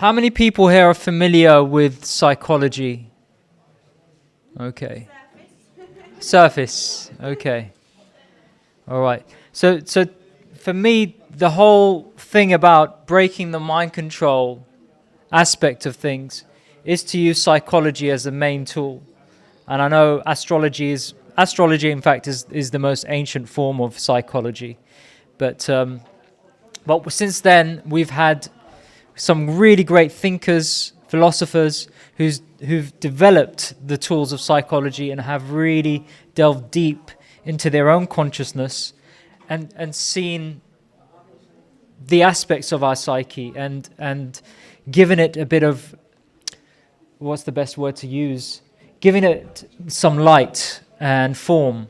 How many people here are familiar with psychology? Okay. Surface. Okay. All right. So for me, the whole thing about breaking the mind control aspect of things is to use psychology as the main tool. And I know astrology, in fact, is the most ancient form of psychology. But since then, we've had some really great thinkers, philosophers, who've developed the tools of psychology and have really delved deep into their own consciousness and seen the aspects of our psyche and given it a bit of, what's the best word to use? Giving it some light and form,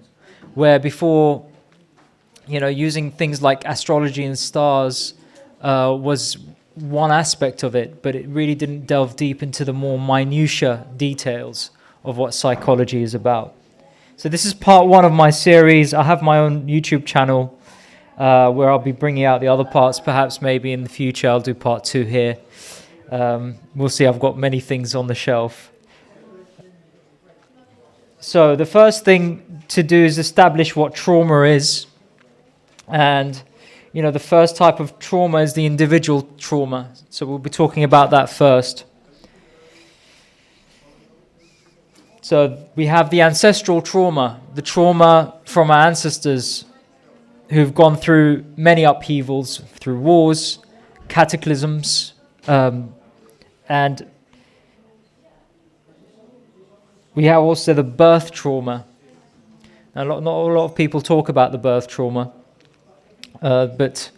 where before, using things like astrology and stars was one aspect of it, but it really didn't delve deep into the more minutiae details of what psychology is about. So this is part one of my series. I have my own YouTube channel where I'll be bringing out the other parts. Perhaps maybe in the future I'll do part two here. We'll see. I've got many things on the shelf. So the first thing to do is establish what trauma is. And the first type of trauma is the individual trauma. So we'll be talking about that first. So we have the ancestral trauma, the trauma from our ancestors who've gone through many upheavals, through wars, cataclysms, and we have also the birth trauma. Now, not a lot of people talk about the birth trauma. But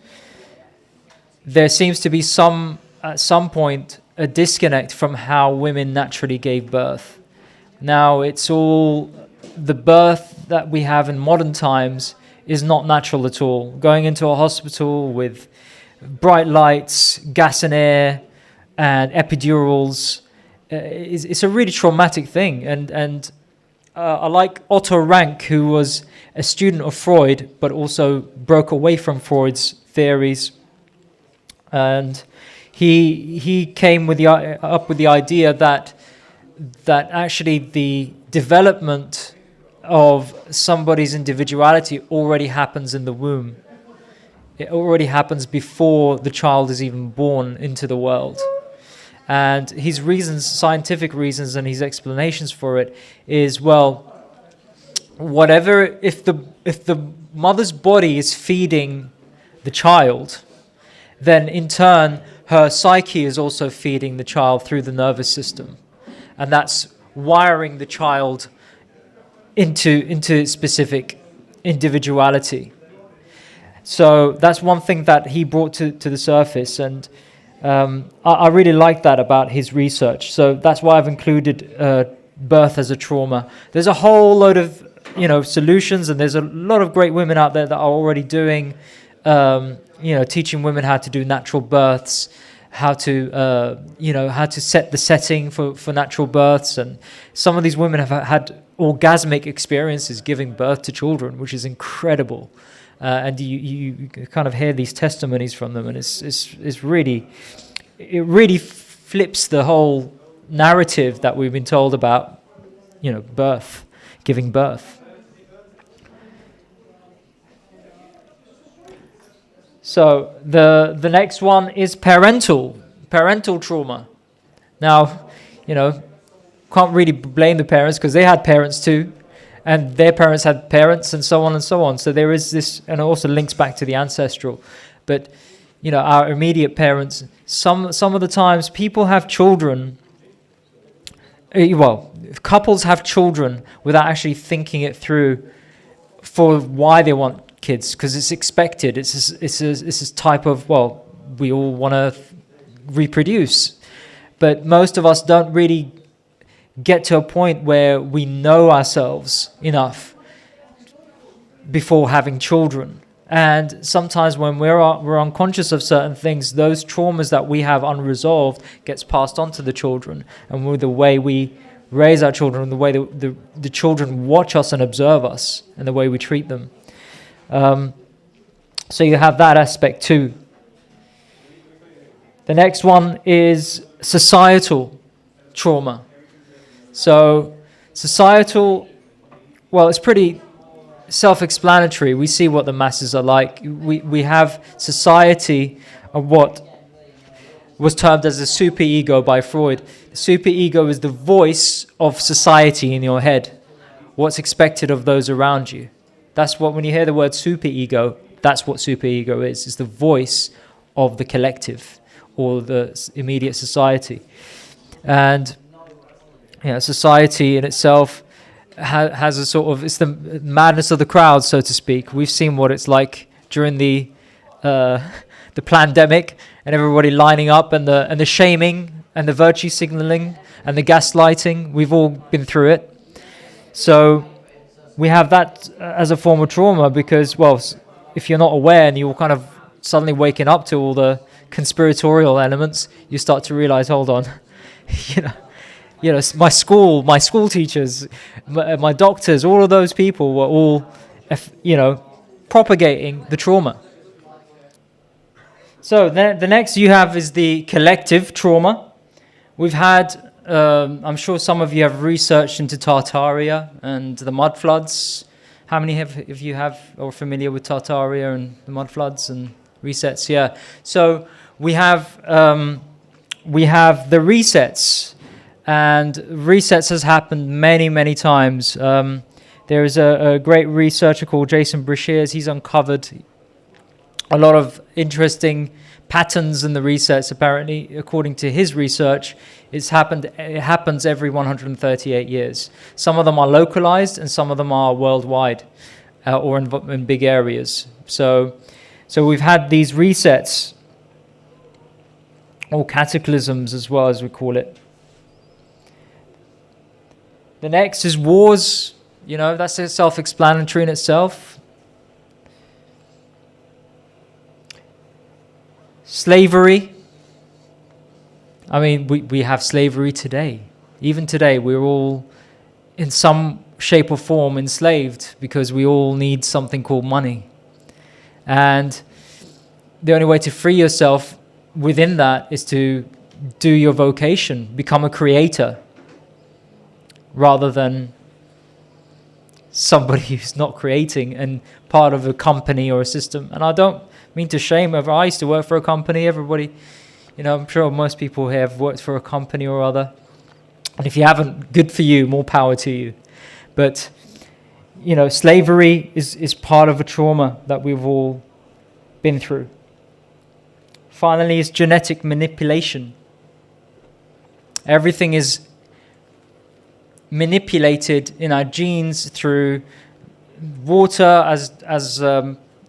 there seems to be at some point, a disconnect from how women naturally gave birth. Now, it's all, the birth that we have in modern times is not natural at all. Going into a hospital with bright lights, gas and air, and epidurals, it's a really traumatic thing. And I like Otto Rank, who was a student of Freud, but also broke away from Freud's theories. And he came up with the idea that actually the development of somebody's individuality already happens in the womb. It already happens before the child is even born into the world. And his reasons, scientific reasons, and his explanations for it is, well, whatever, if the mother's body is feeding the child, then in turn her psyche is also feeding the child through the nervous system, and that's wiring the child into specific individuality. So that's one thing that he brought to the surface, and I really like that about his research. So that's why I've included birth as a trauma. There's a whole load of solutions, and there's a lot of great women out there that are already doing teaching women how to do natural births, how to set the setting for natural births. And some of these women have had orgasmic experiences giving birth to children, which is incredible. And you kind of hear these testimonies from them, and it really flips the whole narrative that we've been told about birth, giving birth. So the next one is parental trauma. Now, can't really blame the parents, because they had parents too, and their parents had parents, and so on and so on. So there is this, and it also links back to the ancestral. But our immediate parents, some of the times people have children. Couples have children without actually thinking it through for why they want kids, because it's expected. It's this type of, we all want to reproduce, but most of us don't really get to a point where we know ourselves enough before having children. And sometimes when we're unconscious of certain things, those traumas that we have unresolved gets passed on to the children, and with the way we raise our children, the way the children watch us and observe us, and the way we treat them. So you have that aspect too. The next one is societal trauma. So societal, well, it's pretty self-explanatory. We see what the masses are like. We have society of what was termed as the superego by Freud. The superego is the voice of society in your head, what's expected of those around you. That's what, when you hear the word superego, that's what superego is. It's the voice of the collective or the immediate society. And society in itself has a sort of, it's the madness of the crowd, so to speak. We've seen what it's like during the pandemic, and everybody lining up, and the shaming and the virtue signaling and the gaslighting. We've all been through it. So we have that as a form of trauma because, well, if you're not aware and you're kind of suddenly waking up to all the conspiratorial elements, you start to realize, hold on, my school teachers, my doctors, all of those people were all, propagating the trauma. So the next you have is the collective trauma. We've had, I'm sure some of you have researched into Tartaria and the mud floods. How many of you are familiar with Tartaria and the mud floods and resets? Yeah. So we have the resets, and resets has happened many, many times. There is a great researcher called Jason Breshears. He's uncovered a lot of interesting patterns in the resets. Apparently, according to his research, it happens every 138 years. Some of them are localized and some of them are worldwide, or in big areas. So we've had these resets, or cataclysms as well, as we call it. The next is wars. That's self-explanatory in itself. Slavery. I mean, we have slavery today. Even today, we're all in some shape or form enslaved because we all need something called money. And the only way to free yourself within that is to do your vocation, become a creator, rather than somebody who's not creating and part of a company or a system. And I don't mean to shame ever. I used to work for a company. Everybody, I'm sure most people here have worked for a company or other. And if you haven't, good for you, more power to you. But, slavery is part of a trauma that we've all been through. Finally, is genetic manipulation. Everything is manipulated in our genes through water, as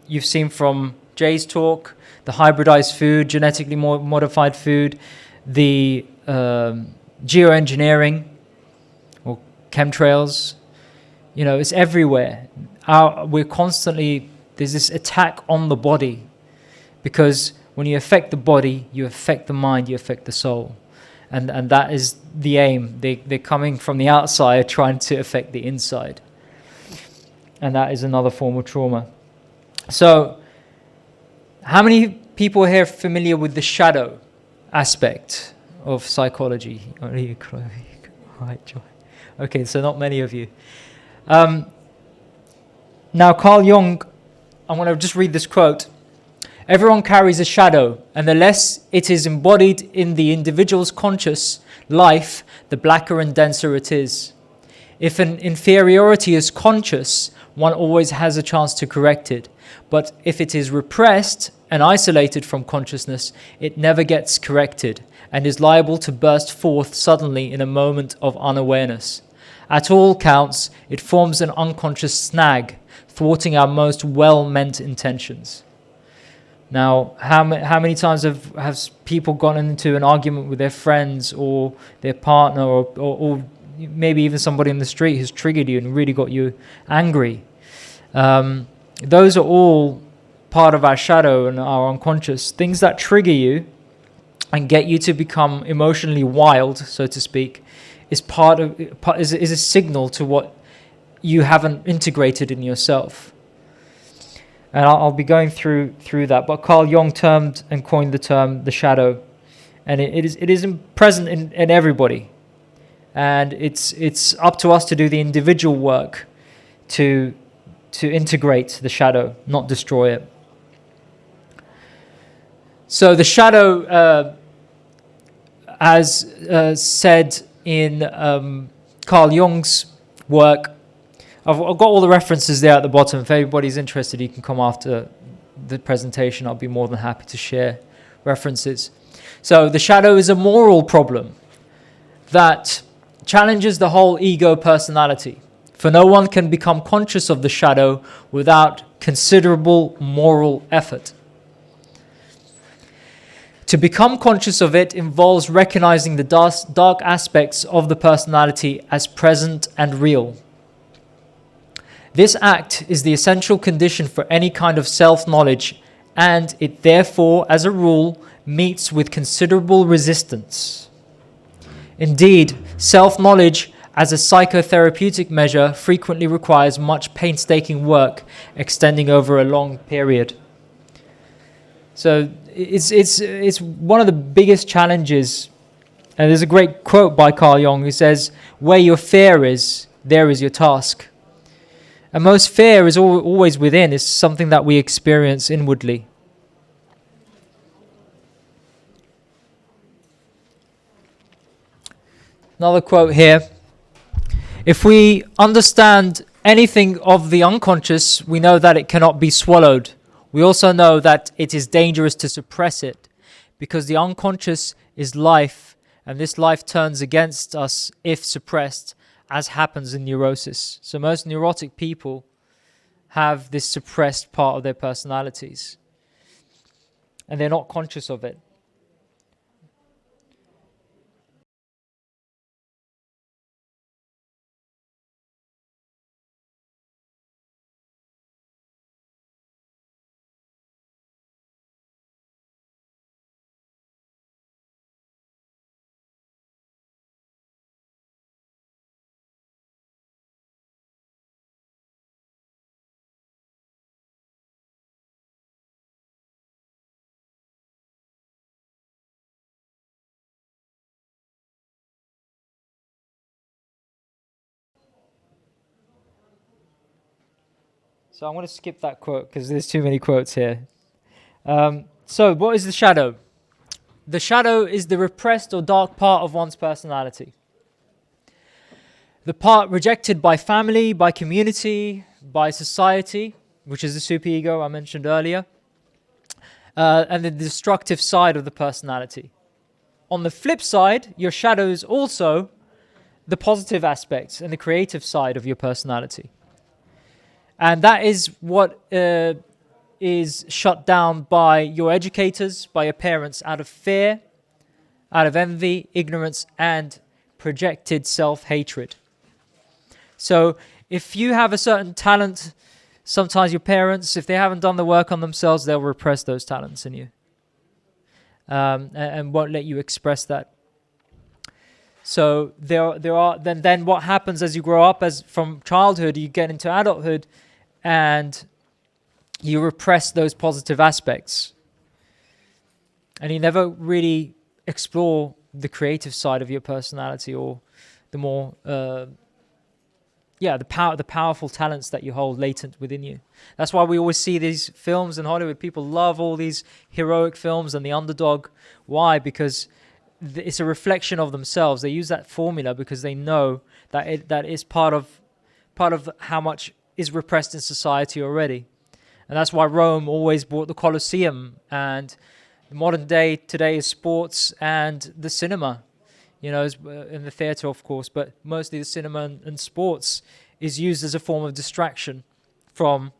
you've seen from Jay's talk, the hybridized food, genetically modified food, the geoengineering or chemtrails. It's everywhere. There's this attack on the body, because when you affect the body, you affect the mind, you affect the soul. And that is the aim. They're coming from the outside, trying to affect the inside. And that is another form of trauma. So, how many people here are familiar with the shadow aspect of psychology? Right, Joy. Okay, so not many of you. Now, Carl Jung, I'm going to just read this quote. Everyone carries a shadow, and the less it is embodied in the individual's conscious life, the blacker and denser it is. If an inferiority is conscious, one always has a chance to correct it. But if it is repressed and isolated from consciousness, it never gets corrected and is liable to burst forth suddenly in a moment of unawareness. At all counts, it forms an unconscious snag, thwarting our most well-meant intentions. Now, how many times have people gone into an argument with their friends or their partner or maybe even somebody in the street who's triggered you and really got you angry? Those are all part of our shadow and our unconscious. Things that trigger you and get you to become emotionally wild, so to speak, is a signal to what you haven't integrated in yourself. And I'll be going through that. But Carl Jung termed and coined the term the shadow. and it is present in everybody, and it's up to us to do the individual work to integrate the shadow, not destroy it. So the shadow, as said in Carl Jung's work, I've got all the references there at the bottom. If anybody's interested, you can come after the presentation. I'll be more than happy to share references. So the shadow is a moral problem that challenges the whole ego personality. For no one can become conscious of the shadow without considerable moral effort. To become conscious of it involves recognizing the dark aspects of the personality as present and real. This act is the essential condition for any kind of self-knowledge, and it therefore, as a rule, meets with considerable resistance. Indeed, self-knowledge as a psychotherapeutic measure frequently requires much painstaking work extending over a long period. So it's one of the biggest challenges, and there's a great quote by Carl Jung who says, "Where your fear is, there is your task." And most fear is always within. It's something that we experience inwardly. Another quote here. If we understand anything of the unconscious, we know that it cannot be swallowed. We also know that it is dangerous to suppress it, because the unconscious is life, and this life turns against us if suppressed, as happens in neurosis. So most neurotic people have this suppressed part of their personalities, and they're not conscious of it. So I'm going to skip that quote because there's too many quotes here. So what is the shadow? The shadow is the repressed or dark part of one's personality. The part rejected by family, by community, by society, which is the superego I mentioned earlier, and the destructive side of the personality. On the flip side, your shadow is also the positive aspects and the creative side of your personality. And that is what is shut down by your educators, by your parents, out of fear, out of envy, ignorance, and projected self-hatred. So if you have a certain talent, sometimes your parents, if they haven't done the work on themselves, they'll repress those talents in you, and won't let you express that. So there are then what happens as you grow up, as from childhood you get into adulthood, and you repress those positive aspects, and you never really explore the creative side of your personality, or the more the powerful talents that you hold latent within you. That's why we always see these films in Hollywood. People love all these heroic films and the underdog. Why? Because it's a reflection of themselves. They use that formula because they know that that is part of how much is repressed in society already. And that's why Rome always brought the Colosseum, and the modern day today is sports and the cinema, in the theater, of course, but mostly the cinema and sports is used as a form of distraction from,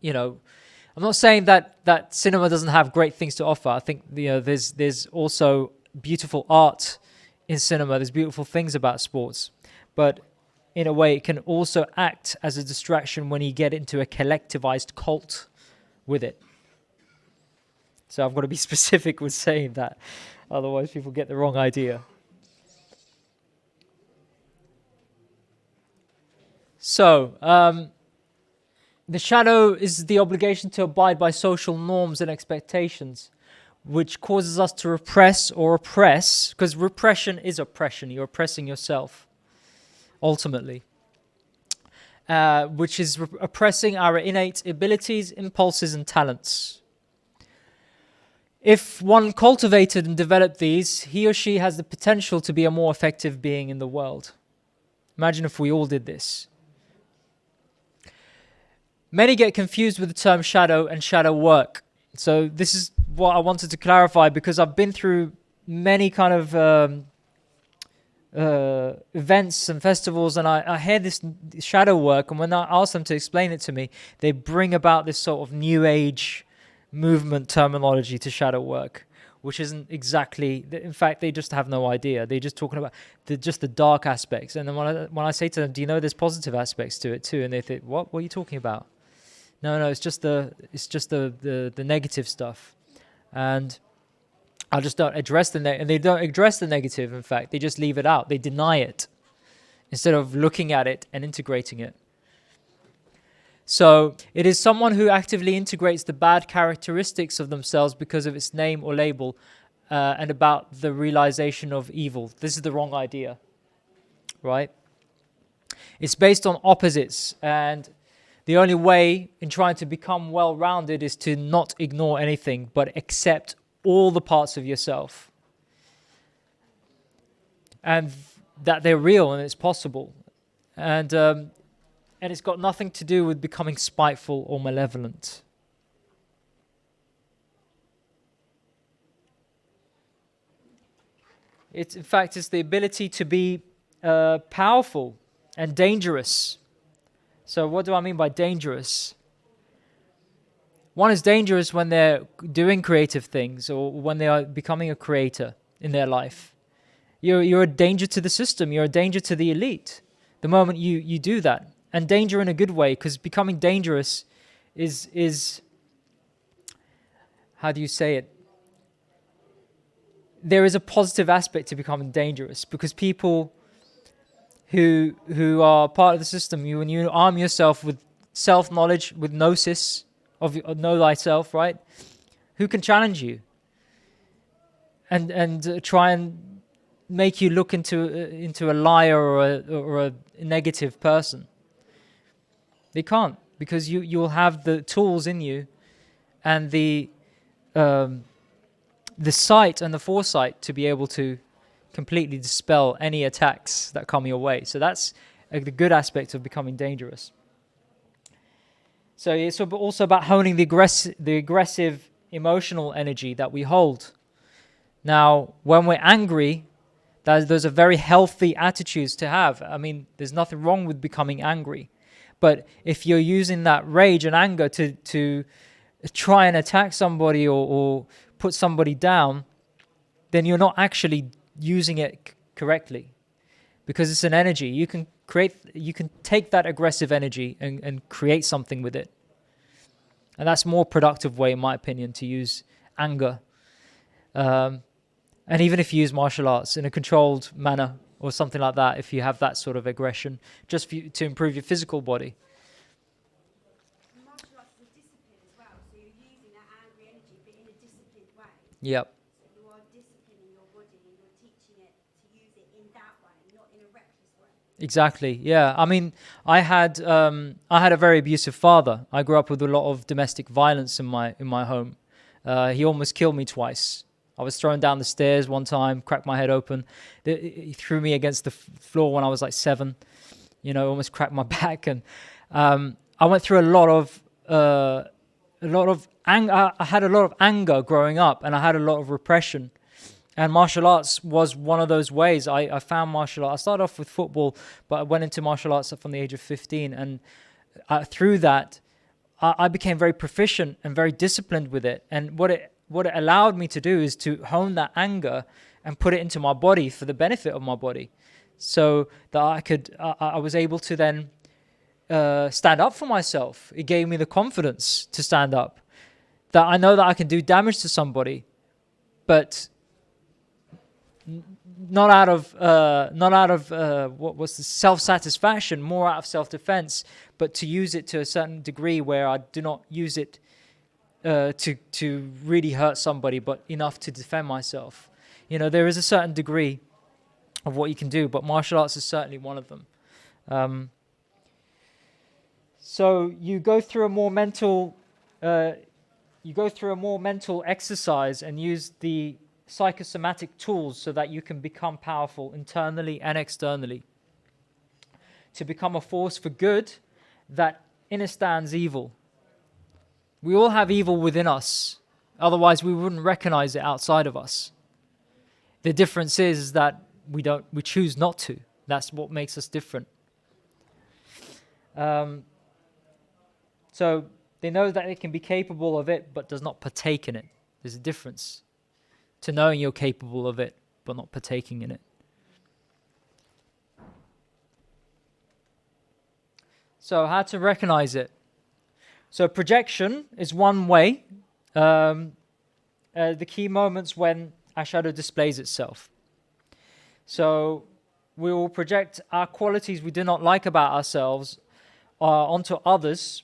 I'm not saying that cinema doesn't have great things to offer. I think, there's also beautiful art in cinema. There's beautiful things about sports, but in a way, it can also act as a distraction when you get into a collectivized cult with it. So I've got to be specific with saying that, otherwise people get the wrong idea. So, the shadow is the obligation to abide by social norms and expectations. which causes us to repress or oppress, because repression is oppression. You're oppressing yourself, ultimately, which is oppressing our innate abilities, impulses, and talents. If one cultivated and developed these, he or she has the potential to be a more effective being in the world. Imagine if we all did this. Many get confused with the term shadow and shadow work. So this is what I wanted to clarify, because I've been through many kind of events and festivals, and I hear this shadow work, and when I ask them to explain it to me, they bring about this sort of new age movement terminology to shadow work, which isn't exactly, in fact, they just have no idea. They're just talking about just the dark aspects. And then when I say to them, do you know there's positive aspects to it too? And they think, what are you talking about? No, it's just the negative stuff. And I just don't address and they don't address the negative. In fact, they just leave it out. They deny it instead of looking at it and integrating it. So it is someone who actively integrates the bad characteristics of themselves because of its name or label, and about the realization of evil. This is the wrong idea, right? It's based on opposites, and the only way in trying to become well-rounded is to not ignore anything, but accept all the parts of yourself. And that they're real and it's possible. And it's got nothing to do with becoming spiteful or malevolent. In fact, it's the ability to be powerful and dangerous. So what do I mean by dangerous? One is dangerous when they're doing creative things or when they are becoming a creator in their life. You're a danger to the system. You're a danger to the elite the moment you do that. And danger in a good way, because becoming dangerous is how do you say it? There is a positive aspect to becoming dangerous, because people who are part of the system, when you arm yourself with self-knowledge, with gnosis of know thyself, right? Who can challenge you and try and make you look into a liar or a negative person? They can't, because you'll have the tools in you and the sight and the foresight to be able to completely dispel any attacks that come your way. So that's the good aspect of becoming dangerous. So it's also about honing the aggressive emotional energy that we hold. Now, when we're angry, those are very healthy attitudes to have. I mean, there's nothing wrong with becoming angry. But if you're using that rage and anger to try and attack somebody or put somebody down, then you're not actually using it correctly, because it's an energy. You can take that aggressive energy and create something with it. And that's a more productive way, in my opinion, to use anger. And even if you use martial arts in a controlled manner, or something like that, if you have that sort of aggression, just to improve your physical body. Martial arts is a discipline as well, so you're using that angry energy, but in a disciplined way. Yep. So you are disciplining your body, and you're teaching it to use it in that way, not in a reckless way. Exactly. Yeah. I mean, I had a very abusive father. I grew up with a lot of domestic violence in my home. He almost killed me twice. I was thrown down the stairs one time, cracked my head open. He threw me against the floor when I was like 7, almost cracked my back. And I went through a lot of anger. I had a lot of anger growing up, and I had a lot of repression. And martial arts was one of those ways. I found martial arts. I started off with football, but I went into martial arts from the age of 15. And through that, I became very proficient and very disciplined with it. And what it allowed me to do is to hone that anger and put it into my body for the benefit of my body, so that I was able to then stand up for myself. It gave me the confidence to stand up, that I know that I can do damage to somebody, but not out of what's the self-satisfaction, more out of self-defense, but to use it to a certain degree where I do not use it to really hurt somebody, but enough to defend myself. There is a certain degree of what you can do, but martial arts is certainly one of them. So you go through a more mental exercise and use the psychosomatic tools so that you can become powerful internally and externally, to become a force for good that understands evil. We all have evil within us, otherwise we wouldn't recognize it outside of us. The difference is that we choose not to. That's what makes us different. So they know that they can be capable of it, but does not partake in it. There's a difference to knowing you're capable of it, but not partaking in it. So how to recognize it? So projection is one way. The key moments when our shadow displays itself. So we will project our qualities we do not like about ourselves onto others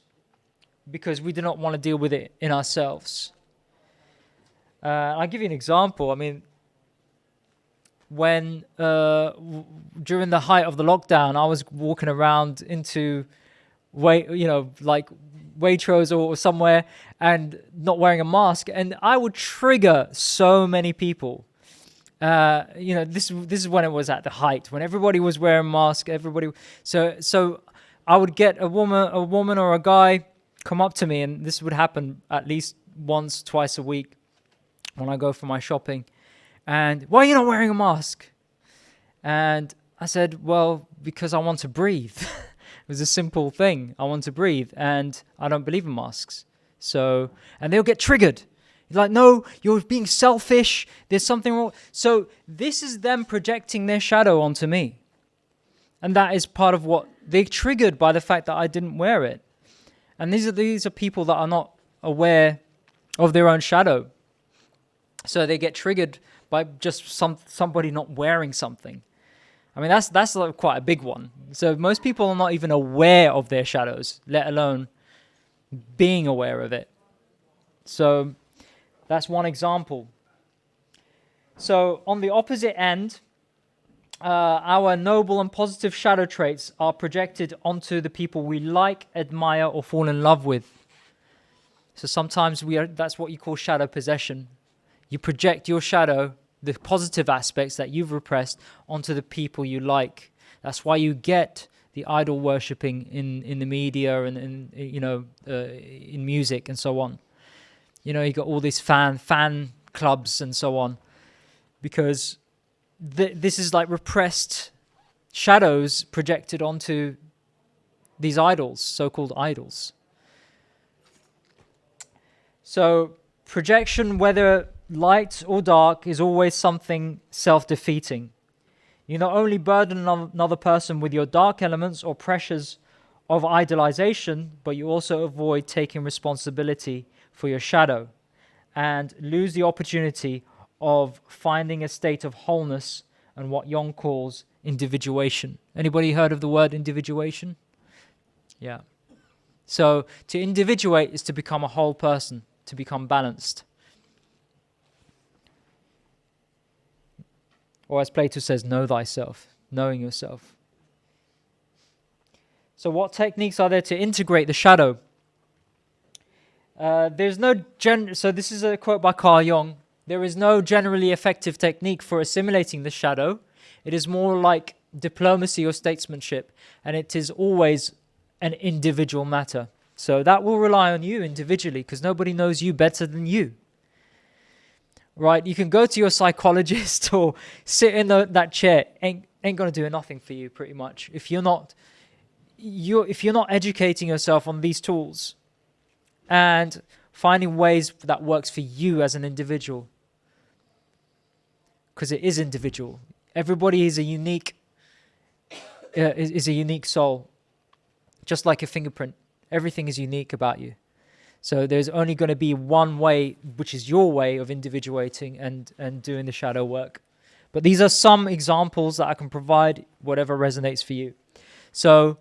because we do not want to deal with it in ourselves. I'll give you an example. I mean, when during the height of the lockdown, I was walking around into Waitrose or somewhere and not wearing a mask, and I would trigger so many people. This is when it was at the height, when everybody was wearing masks. So I would get a woman or a guy come up to me, and this would happen at least once, twice a week when I go for my shopping. And why are you not wearing a mask? And I said, well, because I want to breathe. It was a simple thing. I want to breathe, and I don't believe in masks. So, and they'll get triggered. Like, no, you're being selfish. There's something wrong. So this is them projecting their shadow onto me. And that is part of what they're triggered by the fact that I didn't wear it. And these are people that are not aware of their own shadow. So they get triggered by just somebody not wearing something. I mean, that's like quite a big one. So most people are not even aware of their shadows, let alone being aware of it. So that's one example. So on the opposite end, our noble and positive shadow traits are projected onto the people we like, admire, or fall in love with. So sometimes that's what you call shadow possession. You project your shadow, the positive aspects that you've repressed, onto the people you like. That's why you get the idol worshipping in the media and in music and so on. You got all these fan clubs and so on, because this is like repressed shadows projected onto these idols, so-called idols. So projection, whether light or dark, is always something self-defeating. You not only burden another person with your dark elements or pressures of idolization, but you also avoid taking responsibility for your shadow and lose the opportunity of finding a state of wholeness and what Jung calls individuation. Anybody heard of the word individuation? Yeah. So to individuate is to become a whole person, to become balanced. Or as Plato says, know thyself, knowing yourself. So what techniques are there to integrate the shadow? So this is a quote by Carl Jung. There is no generally effective technique for assimilating the shadow. It is more like diplomacy or statesmanship, and it is always an individual matter. So that will rely on you individually, because nobody knows you better than you. Right? You can go to your psychologist or sit in that chair. Ain't going to do nothing for you, pretty much, if you're not educating yourself on these tools and finding ways that works for you as an individual. Because it is individual. Everybody is a unique soul, just like a fingerprint. Everything is unique about you. So there's only going to be one way, which is your way of individuating and doing the shadow work. But these are some examples that I can provide, whatever resonates for you. So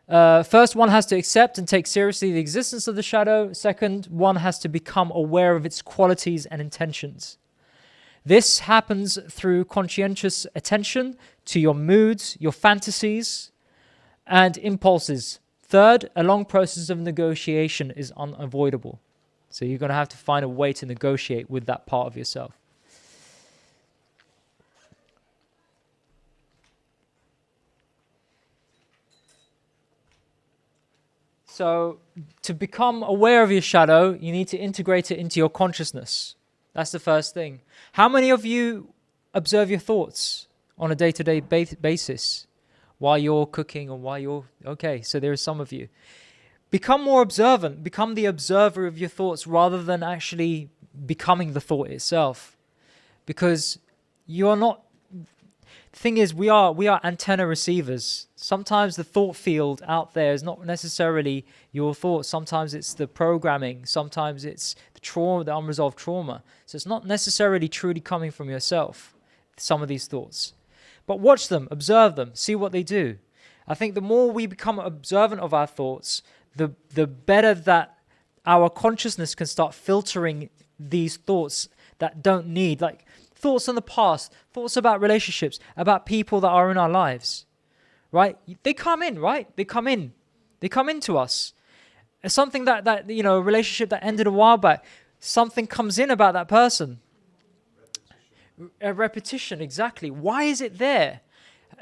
First, one has to accept and take seriously the existence of the shadow. Second, one has to become aware of its qualities and intentions. This happens through conscientious attention to your moods, your fantasies, and impulses. Third, a long process of negotiation is unavoidable. So you're going to have to find a way to negotiate with that part of yourself. So to become aware of your shadow, you need to integrate it into your consciousness. That's the first thing. How many of you observe your thoughts on a day-to-day basis while you're cooking or while you're... Okay, so there are some of you. Become more observant. Become the observer of your thoughts rather than actually becoming the thought itself. Because you're not... The thing is, we are antenna receivers. Sometimes the thought field out there is not necessarily your thoughts. Sometimes it's the programming. Sometimes it's the trauma, the unresolved trauma. So it's not necessarily truly coming from yourself, some of these thoughts. But watch them, observe them, see what they do. I think the more we become observant of our thoughts, the better that our consciousness can start filtering these thoughts that don't need, like thoughts in the past, thoughts about relationships, about people that are in our lives, right? They come in, right? They come into us. It's something that a relationship that ended a while back, something comes in about that person. A repetition, exactly. Why is it there?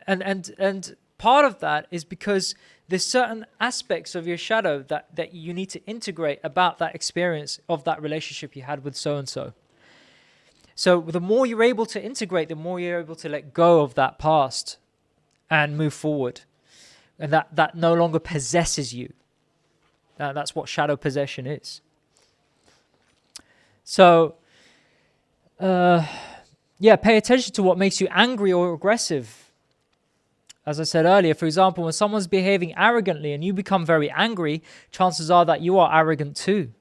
And part of that is because there's certain aspects of your shadow that you need to integrate about that experience of that relationship you had with so-and-so. So the more you're able to integrate, the more you're able to let go of that past and move forward. And that no longer possesses you. That's what shadow possession is. So, pay attention to what makes you angry or aggressive. As I said earlier, for example, when someone's behaving arrogantly and you become very angry, chances are that you are arrogant too.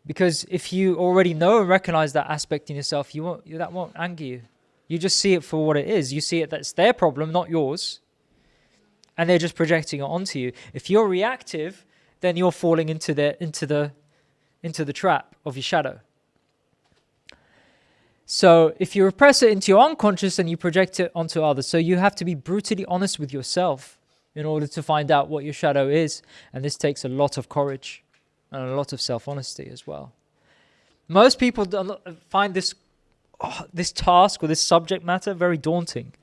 Because if you already know and recognize that aspect in yourself, that won't anger you. You just see it for what it is. You see it that's their problem, not yours. And they're just projecting it onto you. If you're reactive, then you're falling into the trap of your shadow. So if you repress it into your unconscious and you project it onto others, so you have to be brutally honest with yourself in order to find out what your shadow is. And this takes a lot of courage and a lot of self-honesty as well. Most people find this task or this subject matter very daunting.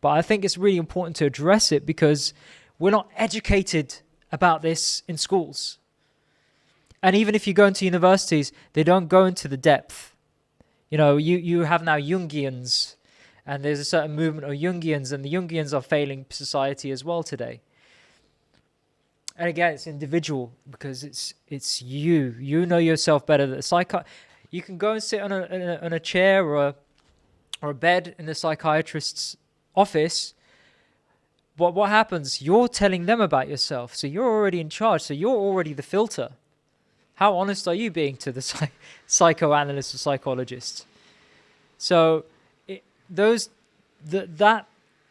But I think it's really important to address it because we're not educated about this in schools. And even if you go into universities, they don't go into the depth. You have now Jungians, and there's a certain movement of Jungians, and the Jungians are failing society as well today. And again, it's individual because it's you. You know yourself better. You can go and sit on a chair or a bed in the psychiatrist's office. But what happens? You're telling them about yourself, so you're already in charge. So you're already the filter. How honest are you being to the psychoanalyst or psychologist? So that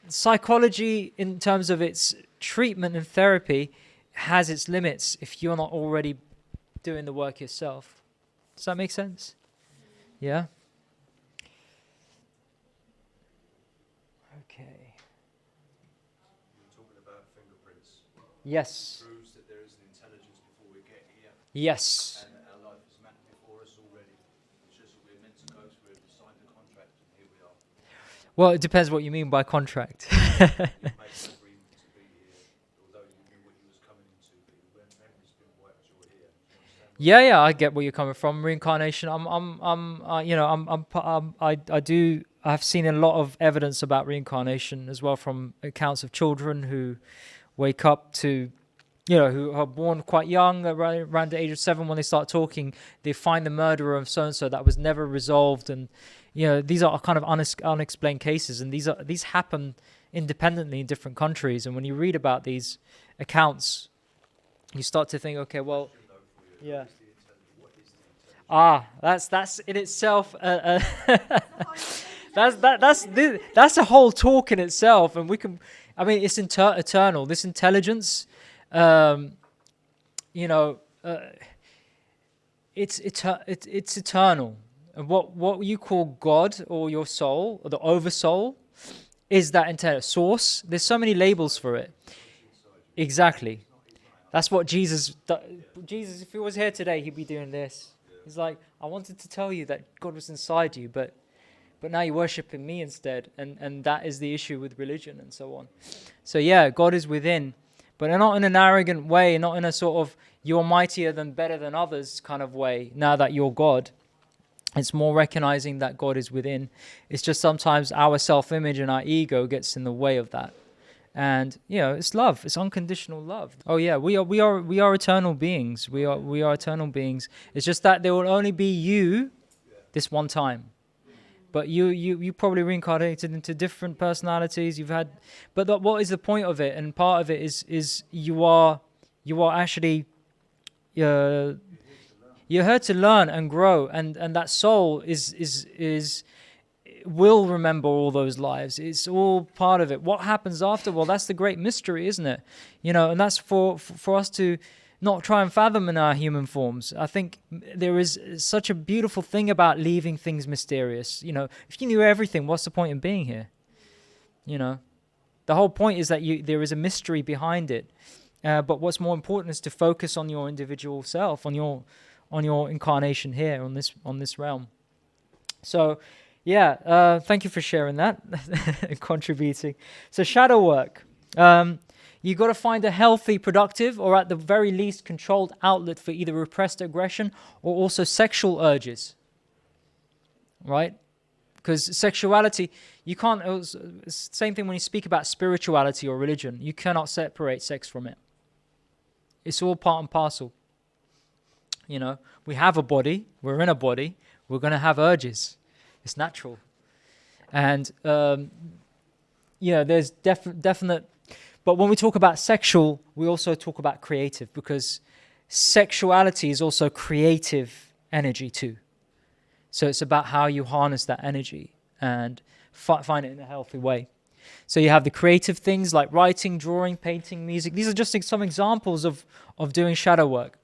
psychology in terms of its treatment and therapy has its limits if you're not already doing the work yourself. Does that make sense? Yeah? Okay. You're talking about fingerprints. Yes. It proves that there is an intelligence before we get here. Yes. And our life is mapped before us already. It's just that we're meant to go through it, sign the contract, and here we are. Well, it depends what you mean by contract. You made an agreement to be here, although you knew what you was coming into, but your memory's been wiped, you're here. You understand? Yeah, I get where you're coming from. Reincarnation. I've seen a lot of evidence about reincarnation as well from accounts of children who wake up to, who are born quite young, around the age of 7. When they start talking, they find the murderer of so and so that was never resolved, and these are kind of unexplained cases, and these happen independently in different countries. And when you read about these accounts, you start to think, okay, well. Yeah. That's in itself. That's a whole talk in itself, and I mean, it's eternal. This intelligence, you know, it's eternal. And what you call God or your soul or the oversoul is that entire source. There's so many labels for it. Exactly. That's what Jesus, if he was here today, he'd be doing this. He's like, I wanted to tell you that God was inside you, but now you're worshiping me instead. And that is the issue with religion and so on. So yeah, God is within, but not in an arrogant way, not in a sort of you're mightier than, better than others kind of way, now that you're God. It's more recognizing that God is within. It's just sometimes our self-image and our ego gets in the way of that. And you know, it's love. It's unconditional love. Oh yeah, we are eternal beings. We are eternal beings. It's just that there will only be you this one time. But you probably reincarnated into different personalities. You've had, but what is the point of it? And part of it is you are actually you're here to learn and grow, and that soul is will remember all those lives. It's all part of it. What happens after? Well, that's the great mystery, isn't it? You know, and that's for us to not try and fathom in our human forms. I think there is such a beautiful thing about leaving things mysterious. You know, if you knew everything, what's the point in being here? You know, the whole point is that there is a mystery behind it. But what's more important is to focus on your individual self, on your incarnation here on this realm. So, yeah, thank you for sharing that, and contributing. So, shadow work. You've got to find a healthy, productive, or at the very least controlled outlet for either repressed aggression or also sexual urges. Right? Because sexuality, you can't, same thing when you speak about spirituality or religion, you cannot separate sex from it. It's all part and parcel. You know, we have a body, we're in a body, we're going to have urges. It's natural. And, you know, there's definite, but when we talk about sexual, we also talk about creative, because sexuality is also creative energy too. So it's about how you harness that energy and find it in a healthy way. So you have the creative things like writing, drawing, painting, music. These are just some examples of doing shadow work.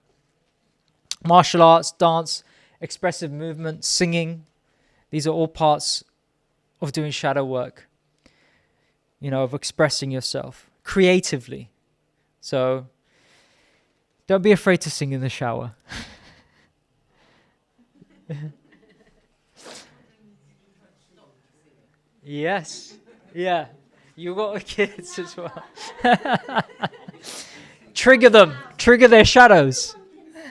Martial arts, dance, expressive movement, singing. These are all parts of doing shadow work, you know, of expressing yourself creatively. So don't be afraid to sing in the shower. Yes. Yeah. You got kids as well. Trigger them. Trigger their shadows.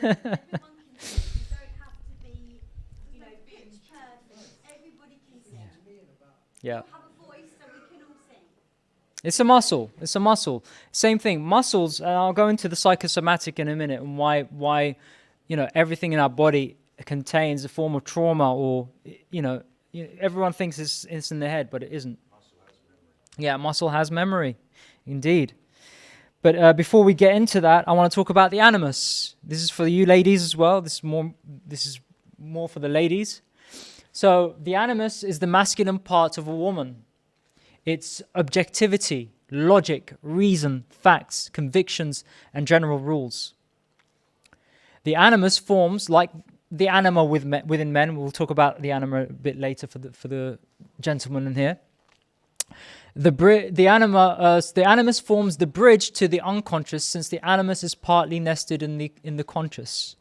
Monkeys don't have to be, you know, pitch perfect. Everybody can sing. Yeah. Have a voice so we can all sing. It's a muscle. It's a muscle. Same thing. Muscles, and I'll go into the psychosomatic in a minute, and why, you know, everything in our body contains a form of trauma, or, you know everyone thinks it's in the head, but it isn't. Yeah, muscle has memory, indeed. But before we get into that, I want to talk about the animus. This is for you ladies as well. This is more for the ladies. So the animus is the masculine part of a woman. It's objectivity, logic, reason, facts, convictions, and general rules. The animus forms like the anima within men. We'll talk about the anima a bit later for the gentlemen in here. The animus forms the bridge to the unconscious, since the animus is partly nested in the conscious,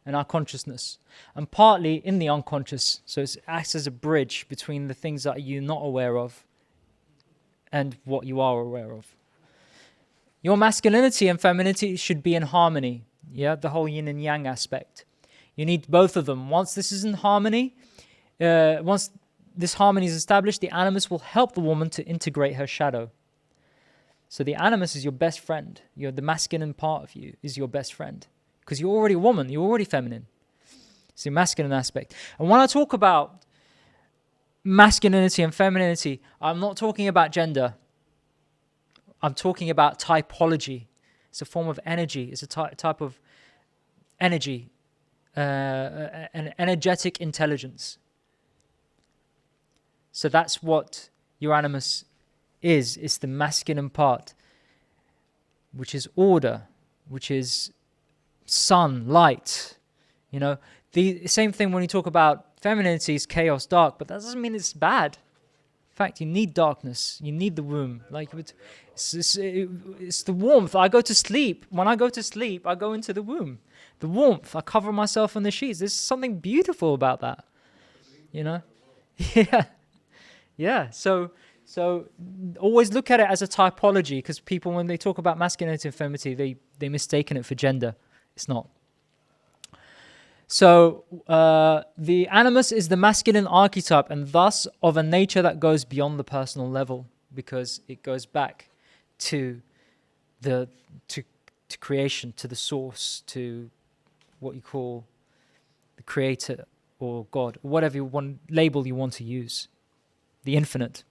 in our consciousness, and partly in the unconscious. So it acts as a bridge between the things that you're not aware of and what you are aware of. Your masculinity and femininity should be in harmony. Yeah, the whole yin and yang aspect. You need both of them. Once this is in harmony, once this harmony is established, the animus will help the woman to integrate her shadow. So the animus is your best friend. The masculine part of you is your best friend, because you're already a woman, you're already feminine. It's the masculine aspect. And when I talk about masculinity and femininity, I'm not talking about gender. I'm talking about typology. It's a form of energy. It's a type of energy, an energetic intelligence. So that's what your animus is. It's the masculine part, which is order, which is sun, light. You know, the same thing when you talk about femininity is chaos, dark, but that doesn't mean it's bad. In fact, you need darkness. You need the womb. It's the warmth. I go to sleep. When I go to sleep, I go into the womb. The warmth. I cover myself in the sheets. There's something beautiful about that. You know? Yeah. Yeah. So always look at it as a typology, because people, when they talk about masculinity and femininity, they mistaken it for gender. It's not. So the animus is the masculine archetype, and thus of a nature that goes beyond the personal level, because it goes back to to creation, to the source, to what you call the creator or God, or whatever label you want to use, the infinite.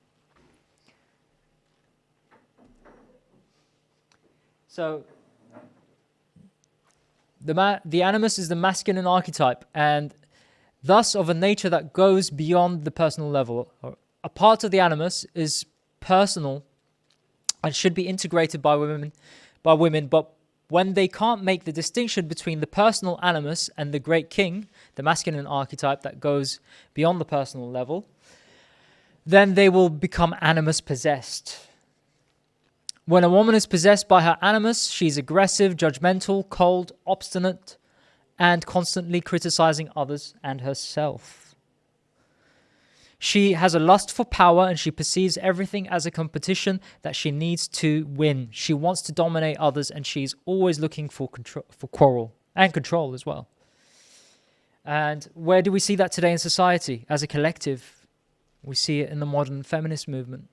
So the animus is the masculine archetype, and thus of a nature that goes beyond the personal level. A part of the animus is personal and should be integrated by women, but when they can't make the distinction between the personal animus and the great king, the masculine archetype that goes beyond the personal level, then they will become animus possessed. When a woman is possessed by her animus, she's aggressive, judgmental, cold, obstinate, and constantly criticizing others and herself. She has a lust for power, and she perceives everything as a competition that she needs to win. She wants to dominate others, and she's always looking for quarrel and control as well. And where do we see that today in society? As a collective, we see it in the modern feminist movement.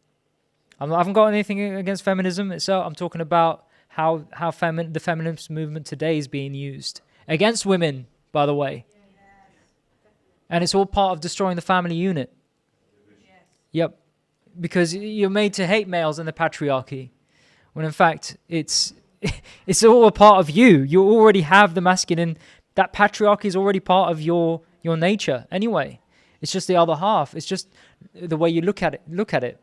I haven't got anything against feminism itself. I'm talking about how the feminist movement today is being used against women, by the way. And it's all part of destroying the family unit. Yep. Because you're made to hate males in the patriarchy, when in fact it's all a part of you. You already have the masculine. That patriarchy is already part of your nature anyway. It's just the other half. It's just the way you look at it.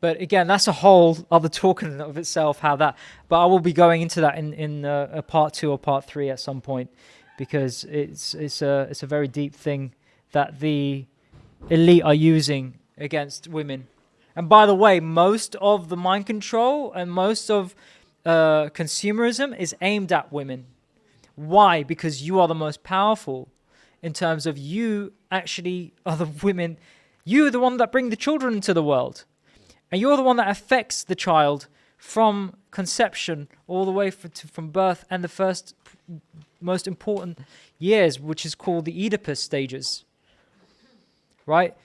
But again, that's a whole other talk in of itself, but I will be going into that in a part 2 or part 3 at some point, because it's a very deep thing that the elite are using against women. And by the way, most of the mind control and most of consumerism is aimed at women. Why? Because you are the most powerful in terms of you actually are the women. You are the one that bring the children into the world. And you're the one that affects the child from conception all the way from birth and the first most important years, which is called the Oedipus stages. Right?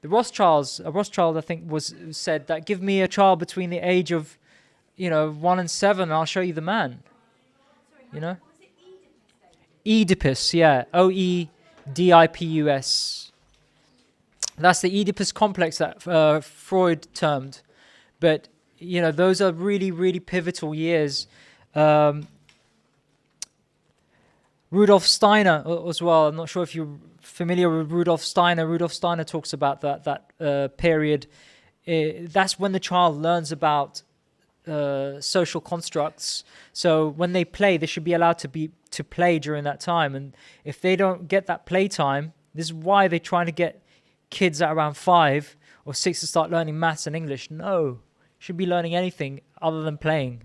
A Rothschild, I think, said that give me a child between the age of, 1 and 7, and I'll show you the man. Sorry, What was it Oedipus? Oedipus, yeah. Oedipus. That's the Oedipus complex that Freud termed. But, those are really, really pivotal years. Rudolf Steiner as well. I'm not sure if you're familiar with Rudolf Steiner. Rudolf Steiner talks about that period. That's when the child learns about social constructs. So when they play, they should be allowed to play during that time. And if they don't get that play time, this is why they're trying to get kids at around 5 or 6 to start learning maths and English. No, should be learning anything other than playing.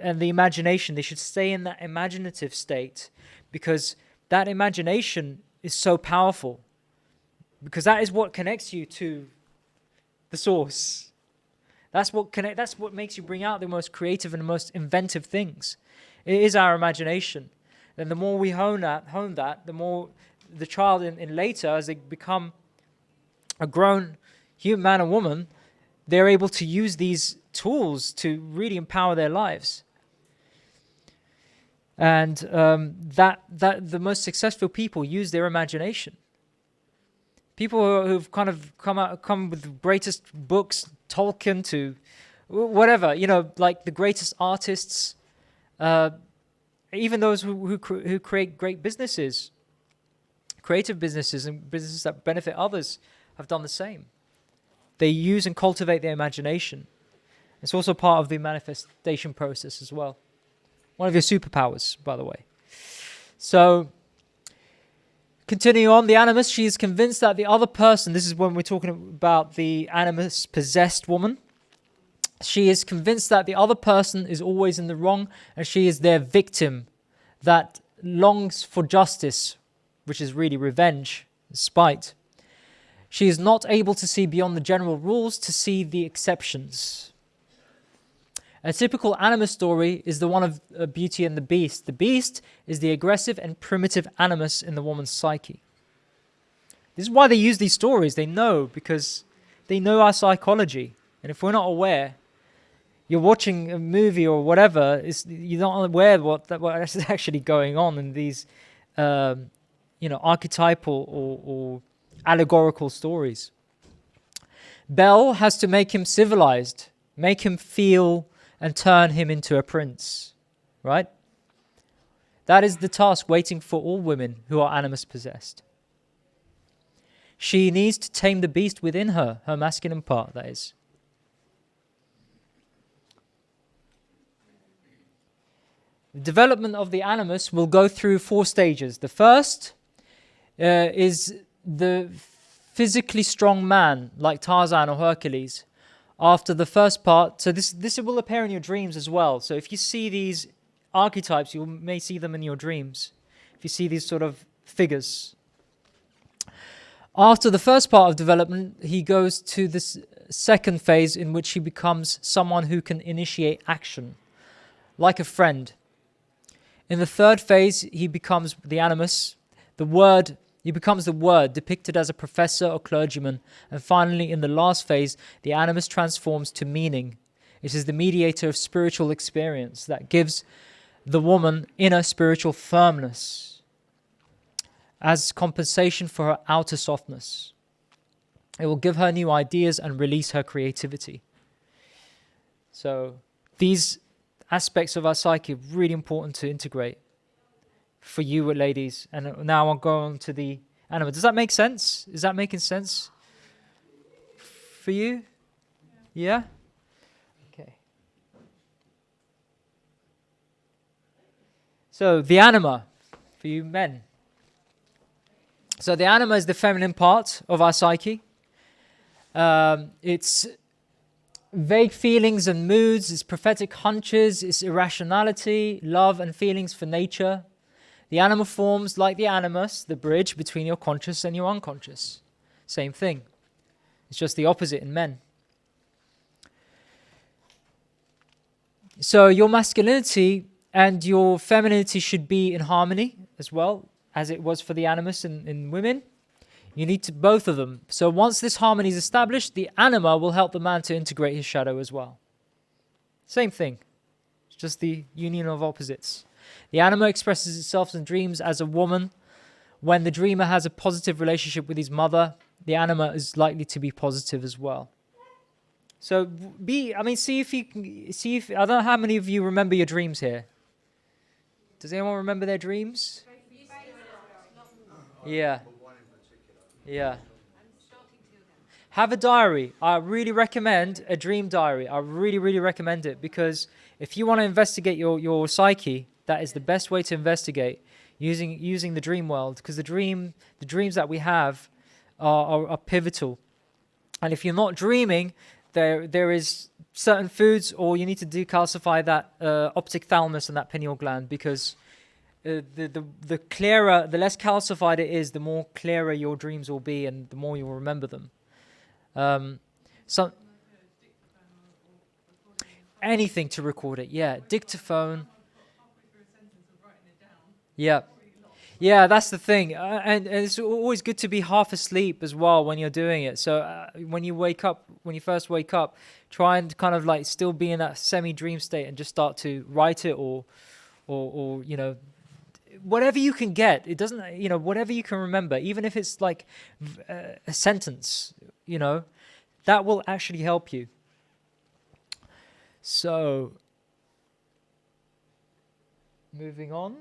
And the imagination, they should stay in that imaginative state, because that imagination is so powerful, because that is what connects you to the source. That's what makes you bring out the most creative and the most inventive things. It is our imagination. And the more we hone that, the more the child in later, as they become a grown human man and woman, they're able to use these tools to really empower their lives. And that the most successful people use their imagination. People who've kind of come with the greatest books, Tolkien to whatever, like the greatest artists, even those who create great businesses, creative businesses and businesses that benefit others, have done the same. They use and cultivate their imagination. It's also part of the manifestation process as well. One of your superpowers, by the way. So, continuing on, the animus, she is convinced that the other person, this is when we're talking about the animus-possessed woman, she is convinced that the other person is always in the wrong and she is their victim that longs for justice, which is really revenge, spite. She is not able to see beyond the general rules to see the exceptions. A typical animus story is the one of Beauty and the Beast. The beast is the aggressive and primitive animus in the woman's psyche. This is why they use these stories. They know, because they know our psychology. And if we're not aware, you're watching a movie or whatever, you're not aware what is actually going on in these archetypal or allegorical stories. Bel has to make him civilized, make him feel and turn him into a prince, right? That is the task waiting for all women who are animus possessed. She needs to tame the beast within her masculine part, that is. The development of the animus will go through 4 stages. The first is the physically strong man, like Tarzan or Hercules. After the first part, so this will appear in your dreams as well. So if you see these archetypes, you may see them in your dreams. If you see these sort of figures. After the first part of development, he goes to this second phase in which he becomes someone who can initiate action, like a friend. In the third phase, he becomes the animus, he becomes the word depicted as a professor or clergyman. And finally, in the last phase, the animus transforms to meaning. It is the mediator of spiritual experience that gives the woman inner spiritual firmness as compensation for her outer softness. It will give her new ideas and release her creativity. So these aspects of our psyche are really important to integrate for you ladies. And now I'll go on to the animal. Does that make sense? Is that making sense for you? Yeah? Okay. So the anima for you men. So the anima is the feminine part of our psyche. It's vague feelings and moods, it's prophetic hunches, it's irrationality, love and feelings for nature. The anima forms, like the animus, the bridge between your conscious and your unconscious. Same thing. It's just the opposite in men. So your masculinity and your femininity should be in harmony as well, as it was for the animus in women. You need to both of them. So once this harmony is established, the anima will help the man to integrate his shadow as well. Same thing. It's just the union of opposites. The anima expresses itself in dreams as a woman. When the dreamer has a positive relationship with his mother, the anima is likely to be positive as well. So see if I don't know how many of you remember your dreams here. Does anyone remember their dreams? Yeah. Yeah. Have a diary. I really recommend a dream diary. I really, really recommend it, because if you want to investigate your psyche, that is the best way to investigate, using the dream world, because the dreams that we have are pivotal. And if you're not dreaming, there is certain foods, or you need to decalcify that optic thalamus and that pineal gland, because the clearer, the less calcified it is, the more clearer your dreams will be, and the more you'll remember them. So anything to record it, yeah. Dictaphone. Yeah. Yeah, that's the thing. And it's always good to be half asleep as well when you're doing it. So when you first wake up, try and kind of like still be in that semi-dream state and just start to write it or whatever you can get. It doesn't, whatever you can remember, even if it's like a sentence, that will actually help you. So, moving on.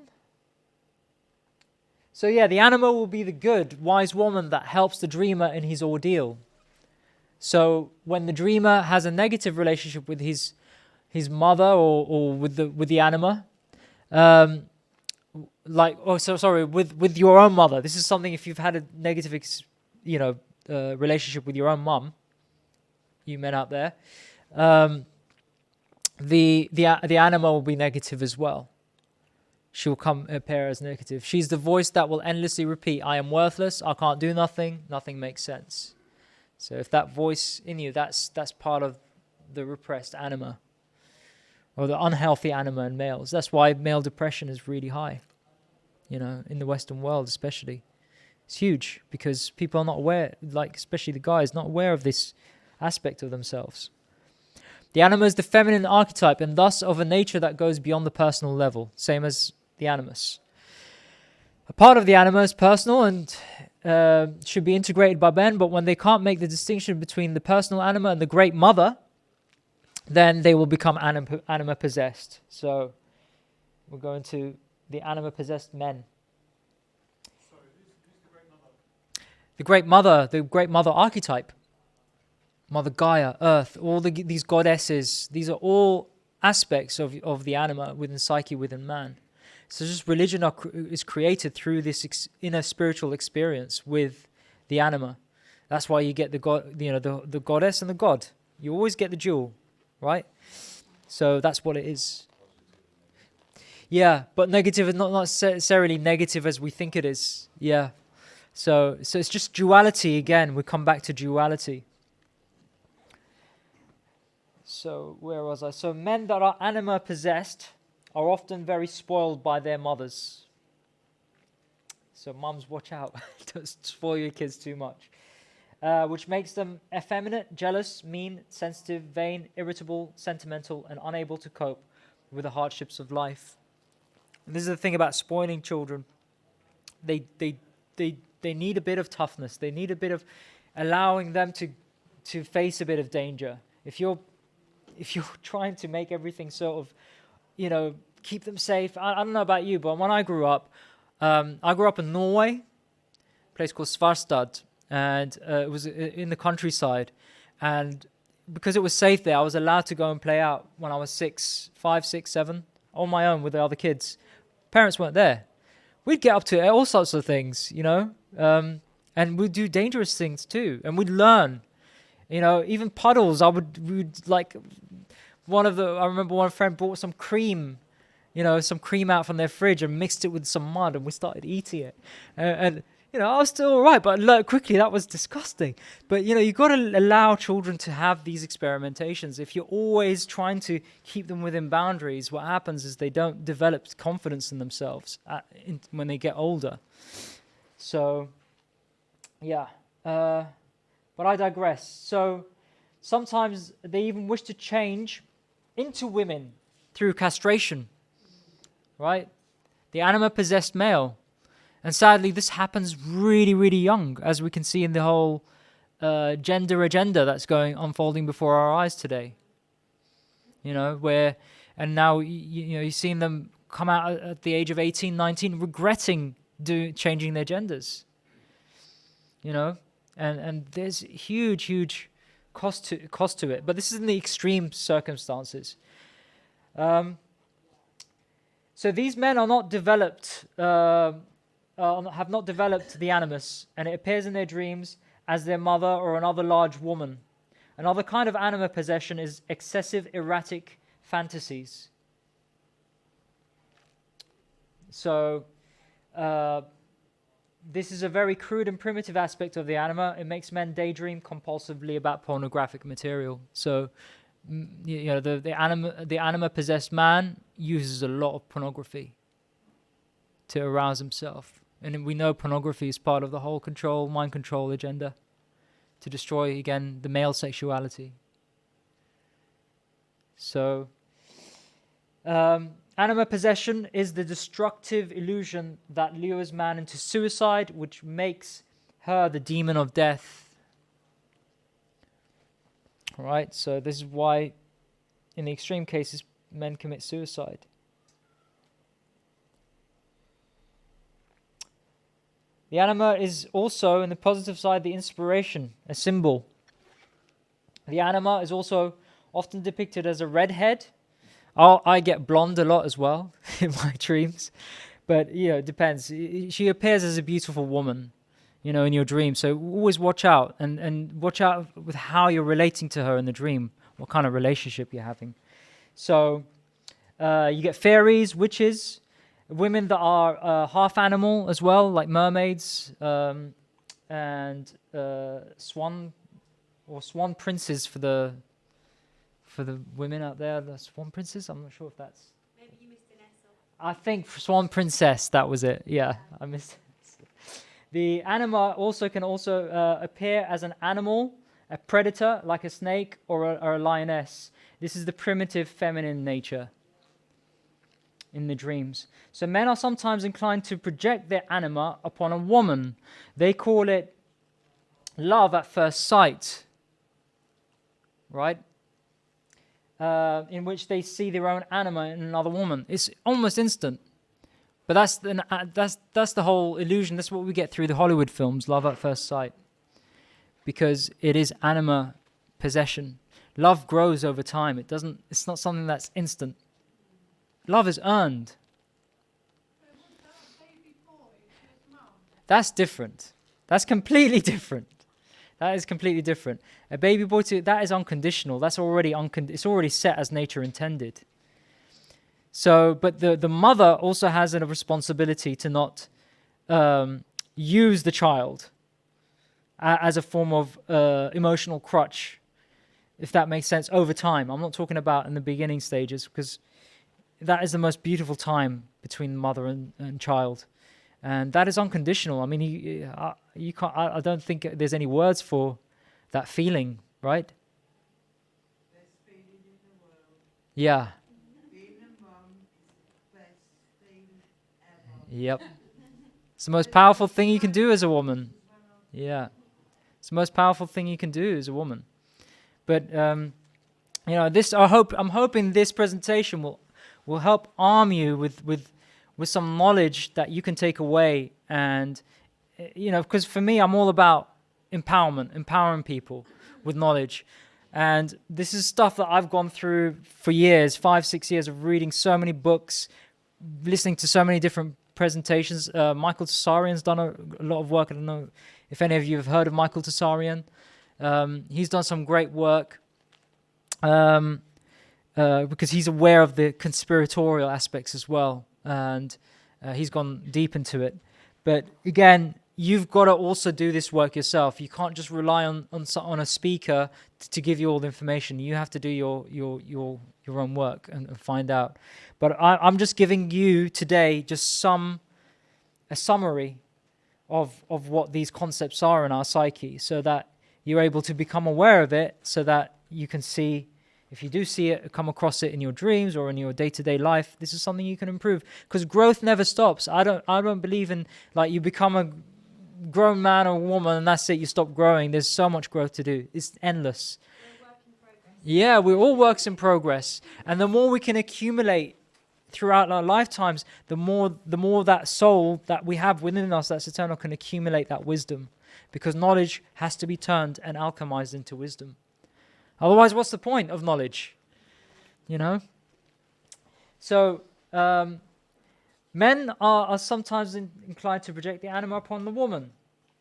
So yeah, the anima will be the good, wise woman that helps the dreamer in his ordeal. So when the dreamer has a negative relationship with his mother or with the anima, with your own mother. This is something if you've had a negative relationship with your own mum, you men out there, the anima will be negative as well. She will appear as negative. She's the voice that will endlessly repeat, I am worthless, I can't do nothing, nothing makes sense. So if that voice in you, that's part of the repressed anima, or the unhealthy anima in males. That's why male depression is really high, in the Western world especially. It's huge because people are not aware, especially the guys, not aware of this aspect of themselves. The anima is the feminine archetype and thus of a nature that goes beyond the personal level, same as the animus. A part of the anima is personal and should be integrated by men, but when they can't make the distinction between the personal anima and the great mother, then they will become anima possessed. So we're going to the anima possessed men. Sorry, who's the great mother? The great mother archetype. Mother Gaia, Earth, all these goddesses, these are all aspects of the anima within psyche, within man. So just religion is created through this inner spiritual experience with the anima. That's why you get the god, the goddess and the god. You always get the dual, right? So that's what it is. Yeah, but negative is not necessarily negative as we think it is. Yeah. So it's just duality again. We come back to duality. So where was I? So men that are anima possessed are often very spoiled by their mothers. So mums, watch out. Don't spoil your kids too much. Which makes them effeminate, jealous, mean, sensitive, vain, irritable, sentimental, and unable to cope with the hardships of life. And this is the thing about spoiling children. They need a bit of toughness. They need a bit of allowing them to face a bit of danger. If you're trying to make everything sort of, keep them safe. I don't know about you, but when I grew up in Norway, a place called Svarstad, and it was in the countryside. And because it was safe there, I was allowed to go and play out when I was 5, 6, 7, on my own with the other kids. Parents weren't there. We'd get up to all sorts of things, and we'd do dangerous things too, and we'd learn. Even puddles. I remember one friend brought some cream out from their fridge and mixed it with some mud, and we started eating it. And I was still all right, but I learned quickly that was disgusting. But you've got to allow children to have these experimentations. If you're always trying to keep them within boundaries, what happens is they don't develop confidence in themselves when they get older. So, yeah. But I digress. So sometimes they even wish to change into women through castration, right? The anima-possessed male. And sadly, this happens really, really young, as we can see in the whole gender agenda that's unfolding before our eyes today. And now you've seen them come out at the age of 18, 19, regretting changing their genders. And there's huge cost to it. But this is in the extreme circumstances. So these men are not developed, have not developed the animus, and it appears in their dreams as their mother or another large woman. Another kind of anima possession is excessive erratic fantasies. So this is a very crude and primitive aspect of the anima. It makes men daydream compulsively about pornographic material. So, the anima possessed man uses a lot of pornography to arouse himself. And we know pornography is part of the whole mind control agenda to destroy, again, the male sexuality. So, anima possession is the destructive illusion that lures man into suicide, which makes her the demon of death. All right, so this is why, in the extreme cases, men commit suicide. The anima is also, in the positive side, the inspiration, a symbol. The anima is also often depicted as a redhead. I get blonde a lot as well in my dreams, but it depends. She appears as a beautiful woman, in your dream. So always watch out and watch out with how you're relating to her in the dream, what kind of relationship you're having. So you get fairies, witches, women that are half animal as well, like mermaids, and swan princes for the women out there. The swan princes. I'm not sure if that's. Maybe you missed an S off. I think swan princess. That was it. Yeah, I missed it. The anima also can appear as an animal, a predator like a snake or a lioness. This is the primitive feminine nature in the dreams. So men are sometimes inclined to project their anima upon a woman. They call it love at first sight, right? In which they see their own anima in another woman. It's almost instant. But that's the whole illusion. That's what we get through the Hollywood films, love at first sight. Because it is anima possession. Love grows over time. It's not something that's instant. Love is earned. That's different. That's completely different. That is completely different. A baby boy that is unconditional. That's already it's already set as nature intended. So, but the mother also has a responsibility to not use the child as a form of emotional crutch, if that makes sense, over time. I'm not talking about in the beginning stages, because that is the most beautiful time between mother and child. And that is unconditional. I mean, you can't. I don't think there's any words for that feeling, right? Best feeling in the world. Yeah. Being a mum is the best thing ever. Yep. It's the most powerful thing you can do as a woman. Yeah. It's the most powerful thing you can do as a woman. But this. I'm hoping this presentation will help arm you with some knowledge that you can take away. And because for me, I'm all about empowering people with knowledge. And this is stuff that I've gone through for years, 5-6 years of reading so many books, listening to so many different presentations. Michael Tsarian's done a lot of work. I don't know if any of you have heard of Michael Tsarian. He's done some great work because he's aware of the conspiratorial aspects as well. And he's gone deep into it. But again, you've got to also do this work yourself. You can't just rely on a speaker to give you all the information. You have to do your own work and find out. But I'm just giving you today just a summary of what these concepts are in our psyche, so that you're able to become aware of it, so that you can see, if you do see it, come across it in your dreams or in your day-to-day life, this is something you can improve. Because growth never stops. I don't believe in, like, you become a grown man or woman and that's it, you stop growing. There's so much growth to do. It's endless. We're a work in progress. Yeah, we're all works in progress. And the more we can accumulate throughout our lifetimes, the more that soul that we have within us that's eternal can accumulate that wisdom. Because knowledge has to be turned and alchemized into wisdom. Otherwise, what's the point of knowledge? So, men are sometimes inclined to project the anima upon the woman.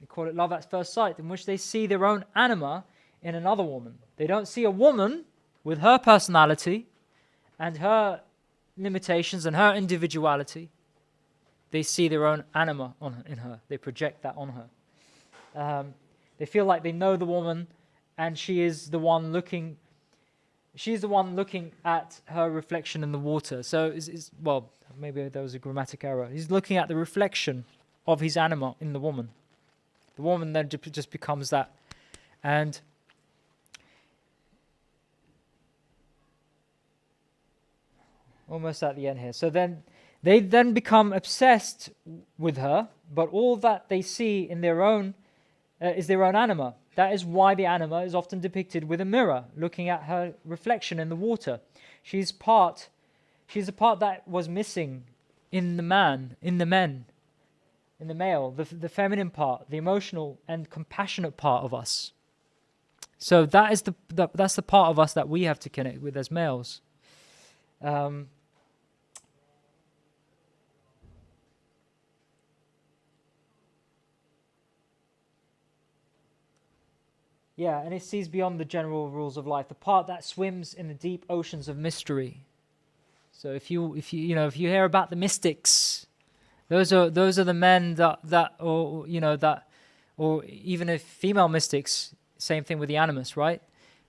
They call it love at first sight, in which they see their own anima in another woman. They don't see a woman with her personality and her limitations and her individuality. They see their own anima in her. They project that on her. They feel like they know the woman, and she is the one looking at her reflection in the water. So, maybe there was a grammatic error. He's looking at the reflection of his anima in the woman. The woman then just becomes that. And almost at the end here. So then they become obsessed with her, but all that they see in their own is their own anima. That is why the anima is often depicted with a mirror, looking at her reflection in the water. She's a part that was missing in the male, the feminine part, the emotional and compassionate part of us. So that is that's the part of us that we have to connect with as males. Yeah, and it sees beyond the general rules of life, the part that swims in the deep oceans of mystery. So if you hear about the mystics, those are the men or even if female mystics, same thing with the animus, right?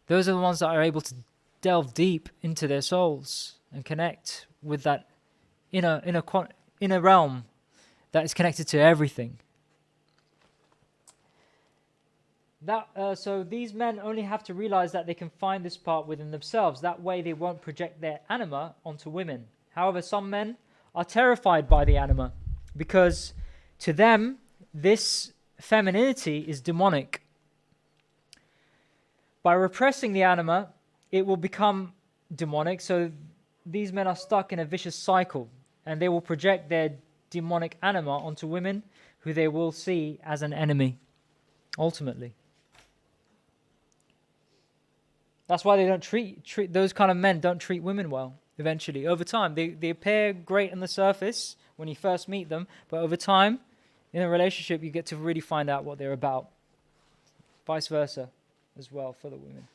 Those are the ones that are able to delve deep into their souls and connect with that inner realm that is connected to everything. So these men only have to realize that they can find this part within themselves. That way they won't project their anima onto women. However, some men are terrified by the anima because to them, this femininity is demonic. By repressing the anima, it will become demonic. So these men are stuck in a vicious cycle, and they will project their demonic anima onto women who they will see as an enemy, ultimately. That's why they don't treat those kind of men don't treat women well. Eventually, over time, they appear great on the surface when you first meet them, but over time, in a relationship, you get to really find out what they're about. Vice versa, as well for the women.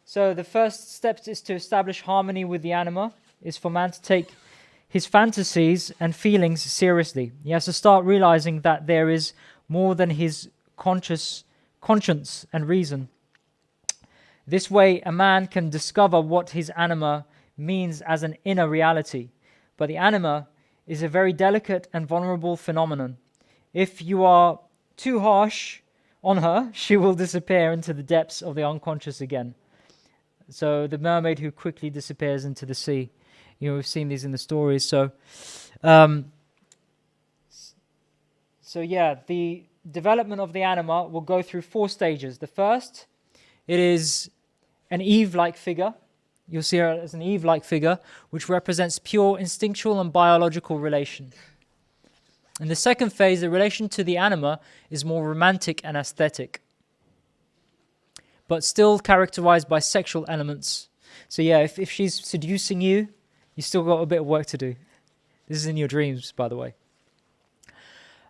So the first step is to establish harmony with the anima. Is for man to take his fantasies and feelings seriously. He has to start realizing that there is more than his conscience and reason. This way, a man can discover what his anima means as an inner reality. But the anima is a very delicate and vulnerable phenomenon. If you are too harsh on her, she will disappear into the depths of the unconscious again. So the mermaid who quickly disappears into the sea. We've seen these in the stories. So the development of the anima will go through 4 stages. The first, it is an Eve-like figure. You'll see her as an Eve-like figure, which represents pure instinctual and biological relation. In the second phase, the relation to the anima is more romantic and aesthetic, but still characterized by sexual elements. So if she's seducing you, you still got a bit of work to do. This is in your dreams, by the way.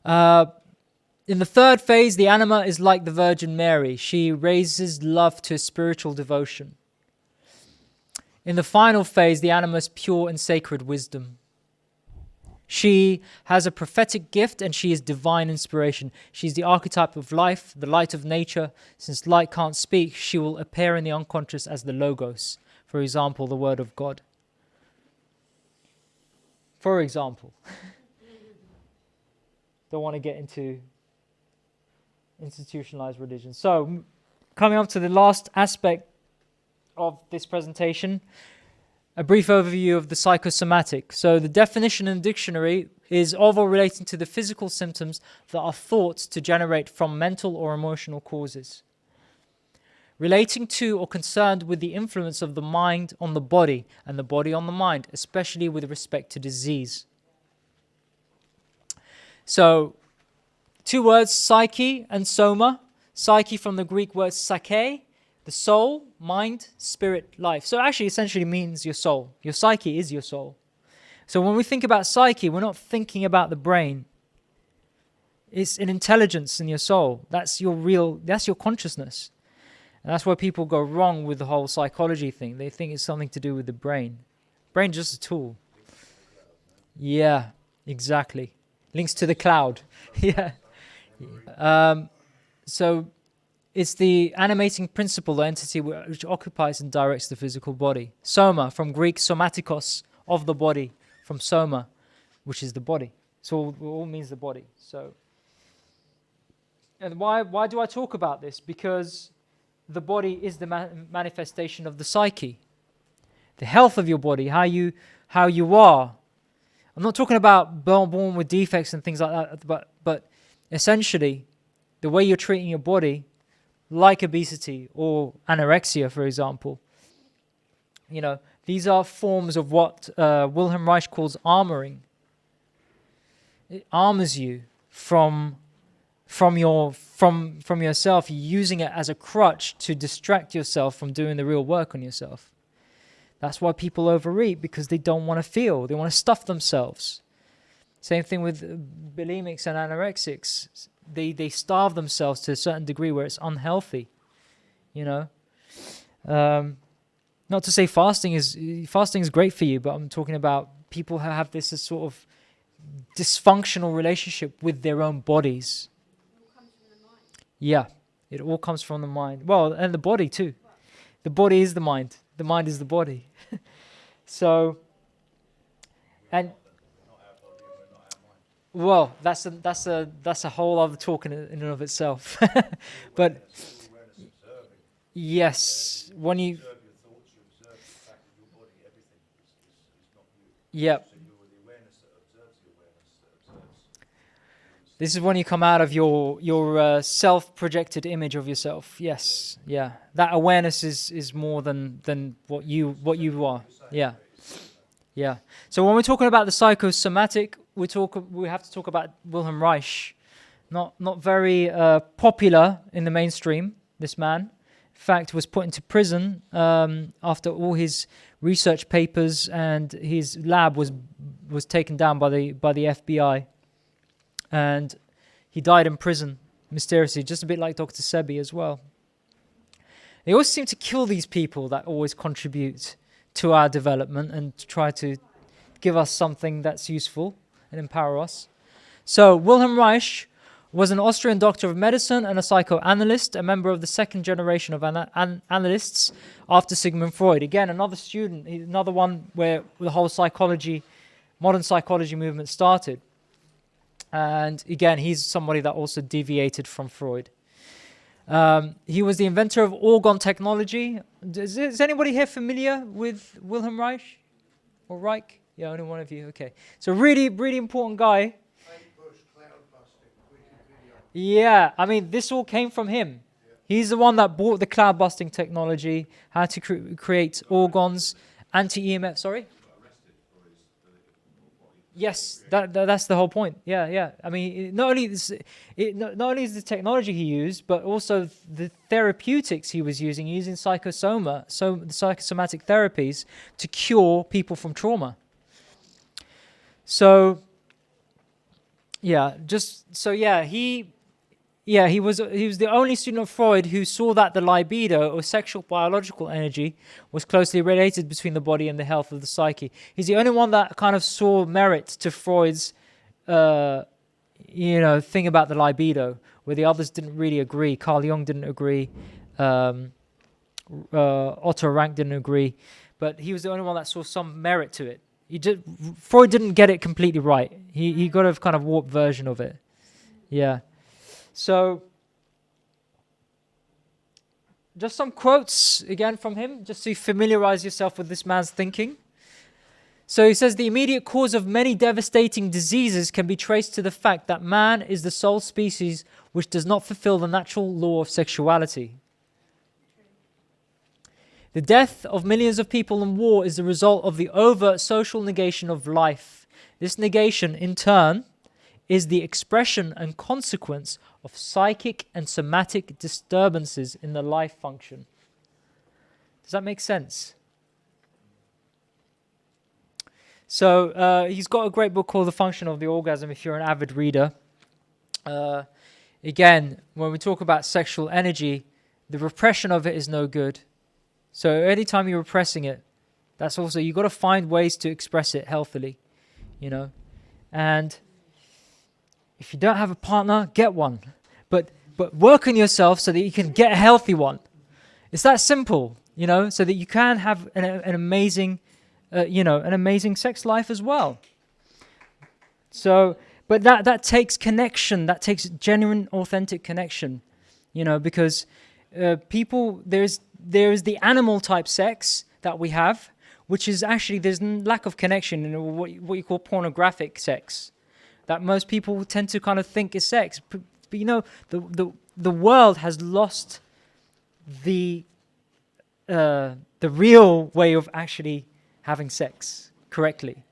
In the third phase, the anima is like the Virgin Mary. She raises love to spiritual devotion. In the final phase, the anima is pure and sacred wisdom. She has a prophetic gift and she is divine inspiration. She's the archetype of life, the light of nature. Since light can't speak, she will appear in the unconscious as the Logos. For example, the Word of God. For example. Don't want to get into institutionalized religion. So, coming up to the last aspect of this presentation, a brief overview of the psychosomatic. So the definition in the dictionary is of or relating to the physical symptoms that are thought to generate from mental or emotional causes. Relating to or concerned with the influence of the mind on the body and the body on the mind, especially with respect to disease. So, 2 words, psyche and soma. Psyche from the Greek word psyche, the soul, mind, spirit, life. So actually essentially means your soul. Your psyche is your soul. So when we think about psyche, we're not thinking about the brain. It's an intelligence in your soul. That's your consciousness. And that's where people go wrong with the whole psychology thing. They think it's something to do with the brain. Brain's just a tool. Yeah, exactly. Links to the cloud. Yeah. So it's the animating principle, the entity which occupies and directs the physical body. Soma, from Greek somatikos, of the body, from soma, which is the body. So it all means the body. So, and why do I talk about this? Because the body is the manifestation of the psyche. The health of your body, how you are. I'm not talking about born with defects and things like that, but essentially, the way you're treating your body, like obesity or anorexia, for example, these are forms of what Wilhelm Reich calls armoring. It armors you from from yourself, you're using it as a crutch to distract yourself from doing the real work on yourself. That's why people overeat, because they don't want to feel. They want to stuff themselves. Same thing with bulimics and anorexics. They starve themselves to a certain degree where it's unhealthy. You know, not to say fasting is great for you, but I'm talking about people who have this sort of dysfunctional relationship with their own bodies. Yeah, it all comes from the mind. Well, and the body too. The body is the mind. The mind is the body. So, and well, that's a whole other talk in and of itself. But yes, when you yeah. This is when you come out of your self-projected image of yourself. Yes, yeah. That awareness is more than what you are. Yeah, yeah. So when we're talking about the psychosomatic, we have to talk about Wilhelm Reich. Not very popular in the mainstream. This man, in fact, was put into prison after all his research papers and his lab was taken down by the FBI. And he died in prison, mysteriously, just a bit like Dr. Sebi as well. They always seem to kill these people that always contribute to our development and try to give us something that's useful and empower us. So, Wilhelm Reich was an Austrian doctor of medicine and a psychoanalyst, a member of the second generation of analysts after Sigmund Freud. Again, another student, another one where the whole modern psychology movement started. And again, he's somebody that also deviated from Freud. He was the inventor of organ technology. Is anybody here familiar with Wilhelm Reich? Or Reich? Yeah, only one of you. Okay. So really, really important guy. Yeah, I mean, this all came from him. He's the one that bought the cloud busting technology, how to create organs, anti-EMF, sorry? Yes, that's the whole point. Yeah. I mean, not only is the technology he used, but also the therapeutics he was using psychosomatic therapies to cure people from trauma. So, he was the only student of Freud who saw that the libido, or sexual biological energy, was closely related between the body and the health of the psyche. He's the only one that kind of saw merit to Freud's, thing about the libido, where the others didn't really agree. Carl Jung didn't agree. Otto Rank didn't agree. But he was the only one that saw some merit to it. Freud didn't get it completely right. He got a kind of warped version of it. Yeah. So, just some quotes again from him, just to familiarize yourself with this man's thinking. So he says, the immediate cause of many devastating diseases can be traced to the fact that man is the sole species which does not fulfill the natural law of sexuality. The death of millions of people in war is the result of the overt social negation of life. This negation, in turn, is the expression and consequence of psychic and somatic disturbances in the life function. Does that make sense? So he's got a great book called The Function of the Orgasm, if you're an avid reader. Again, when we talk about sexual energy, the repression of it is no good. So anytime you're repressing it, that's also, you've got to find ways to express it healthily, and if you don't have a partner, get one. But work on yourself so that you can get a healthy one. It's that simple, so that you can have an amazing, an amazing sex life as well. So, but that takes connection. That takes genuine, authentic connection, because people, there is the animal type sex that we have, which is actually, there's lack of connection in what you call pornographic sex, that most people tend to kind of think is sex. But the world has lost the real way of actually having sex correctly.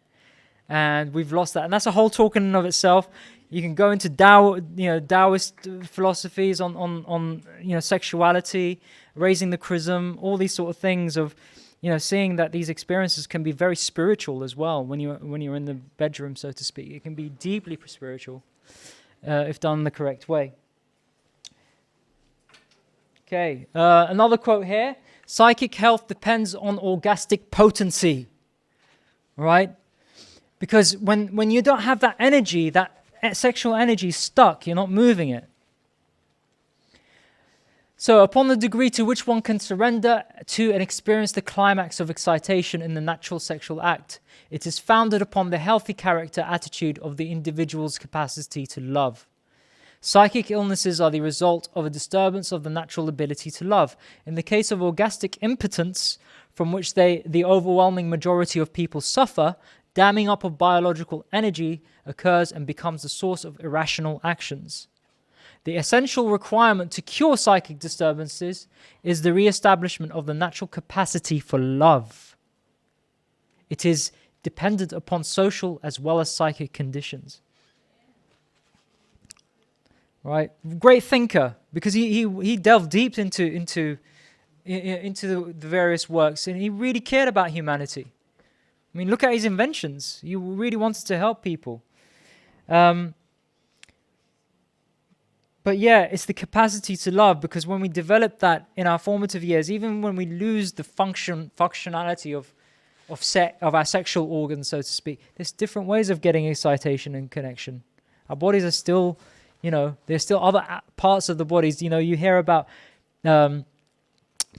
And we've lost that. And that's a whole talk in and of itself. You can go into Taoist philosophies on sexuality, raising the chrism, all these sort of things of, seeing that these experiences can be very spiritual as well when you're in the bedroom, so to speak. It can be deeply spiritual if done the correct way. Okay, another quote here. Psychic health depends on orgastic potency, right? Because when you don't have that energy, that sexual energy stuck, you're not moving it. So upon the degree to which one can surrender to and experience the climax of excitation in the natural sexual act, it is founded upon the healthy character attitude of the individual's capacity to love. Psychic illnesses are the result of a disturbance of the natural ability to love. In the case of orgastic impotence, from which the overwhelming majority of people suffer, damming up of biological energy occurs and becomes the source of irrational actions. The essential requirement to cure psychic disturbances is the re-establishment of the natural capacity for love. It is dependent upon social as well as psychic conditions. Right, great thinker, because he delved deep into the various works, and he really cared about humanity. I mean, look at his inventions. He really wanted to help people. But yeah, it's the capacity to love, because when we develop that in our formative years, even when we lose the functionality of our sexual organs, so to speak, there's different ways of getting excitation and connection. Our bodies are still, there's still other parts of the bodies. You hear about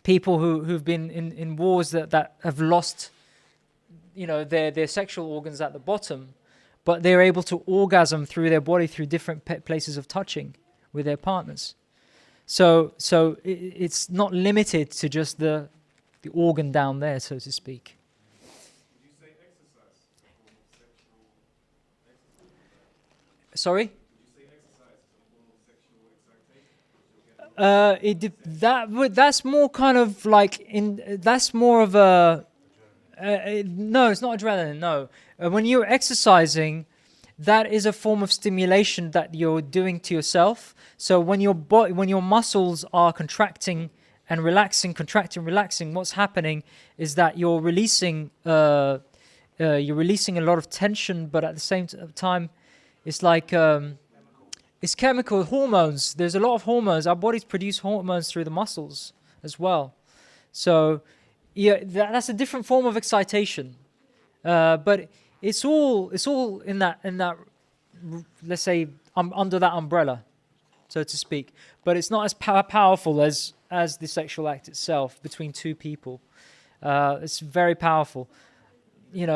people who've been in wars that have lost, their sexual organs at the bottom, but they're able to orgasm through their body through different places of touching with their partners. So it's not limited to just the organ down there, so to speak. Would you say exercise is a form of sexual excitation? Sorry? Would you say exercise is a form of sexual excitation? That's more kind of like that's more of a no, it's not adrenaline. No, when you're exercising, that is a form of stimulation that you're doing to yourself. So when your muscles are contracting and relaxing, what's happening is that you're releasing a lot of tension, but at the same time, it's like it's chemical hormones. There's a lot of hormones. Our bodies produce hormones through the muscles as well. So yeah, that's a different form of excitation. But it's all in that let's say under that umbrella, so to speak. But it's not as powerful as the sexual act itself between two people. It's very powerful. Training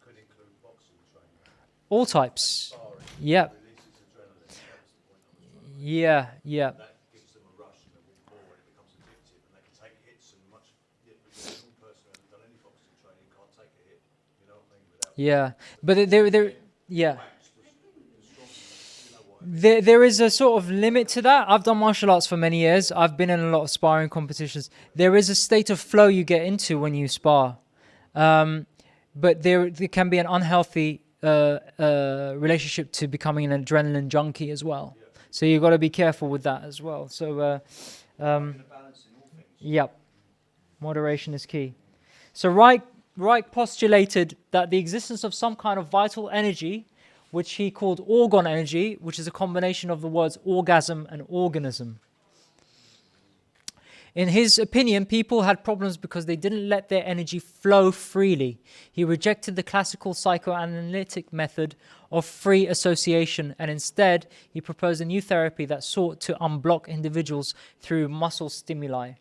could include boxing training. All types. Yeah. Releases adrenaline. That's the point. Yeah. That gives them a rush and a rapport, and it becomes addictive, and they can take hits and much. The normal person who hasn't done any boxing training can't take a hit. You know what I mean? Without Yeah. But there is a sort of limit to that. I've done martial arts for many years. I've been in a lot of sparring competitions. There is a state of flow you get into when you spar. But there can be an unhealthy relationship to becoming an adrenaline junkie as well. Yeah. So you've got to be careful with that as well. So, yep, moderation is key. So Reich postulated that the existence of some kind of vital energy, which he called orgon energy, which is a combination of the words orgasm and organism. In his opinion, people had problems because they didn't let their energy flow freely. He rejected the classical psychoanalytic method of free association, and instead he proposed a new therapy that sought to unblock individuals through muscle stimuli.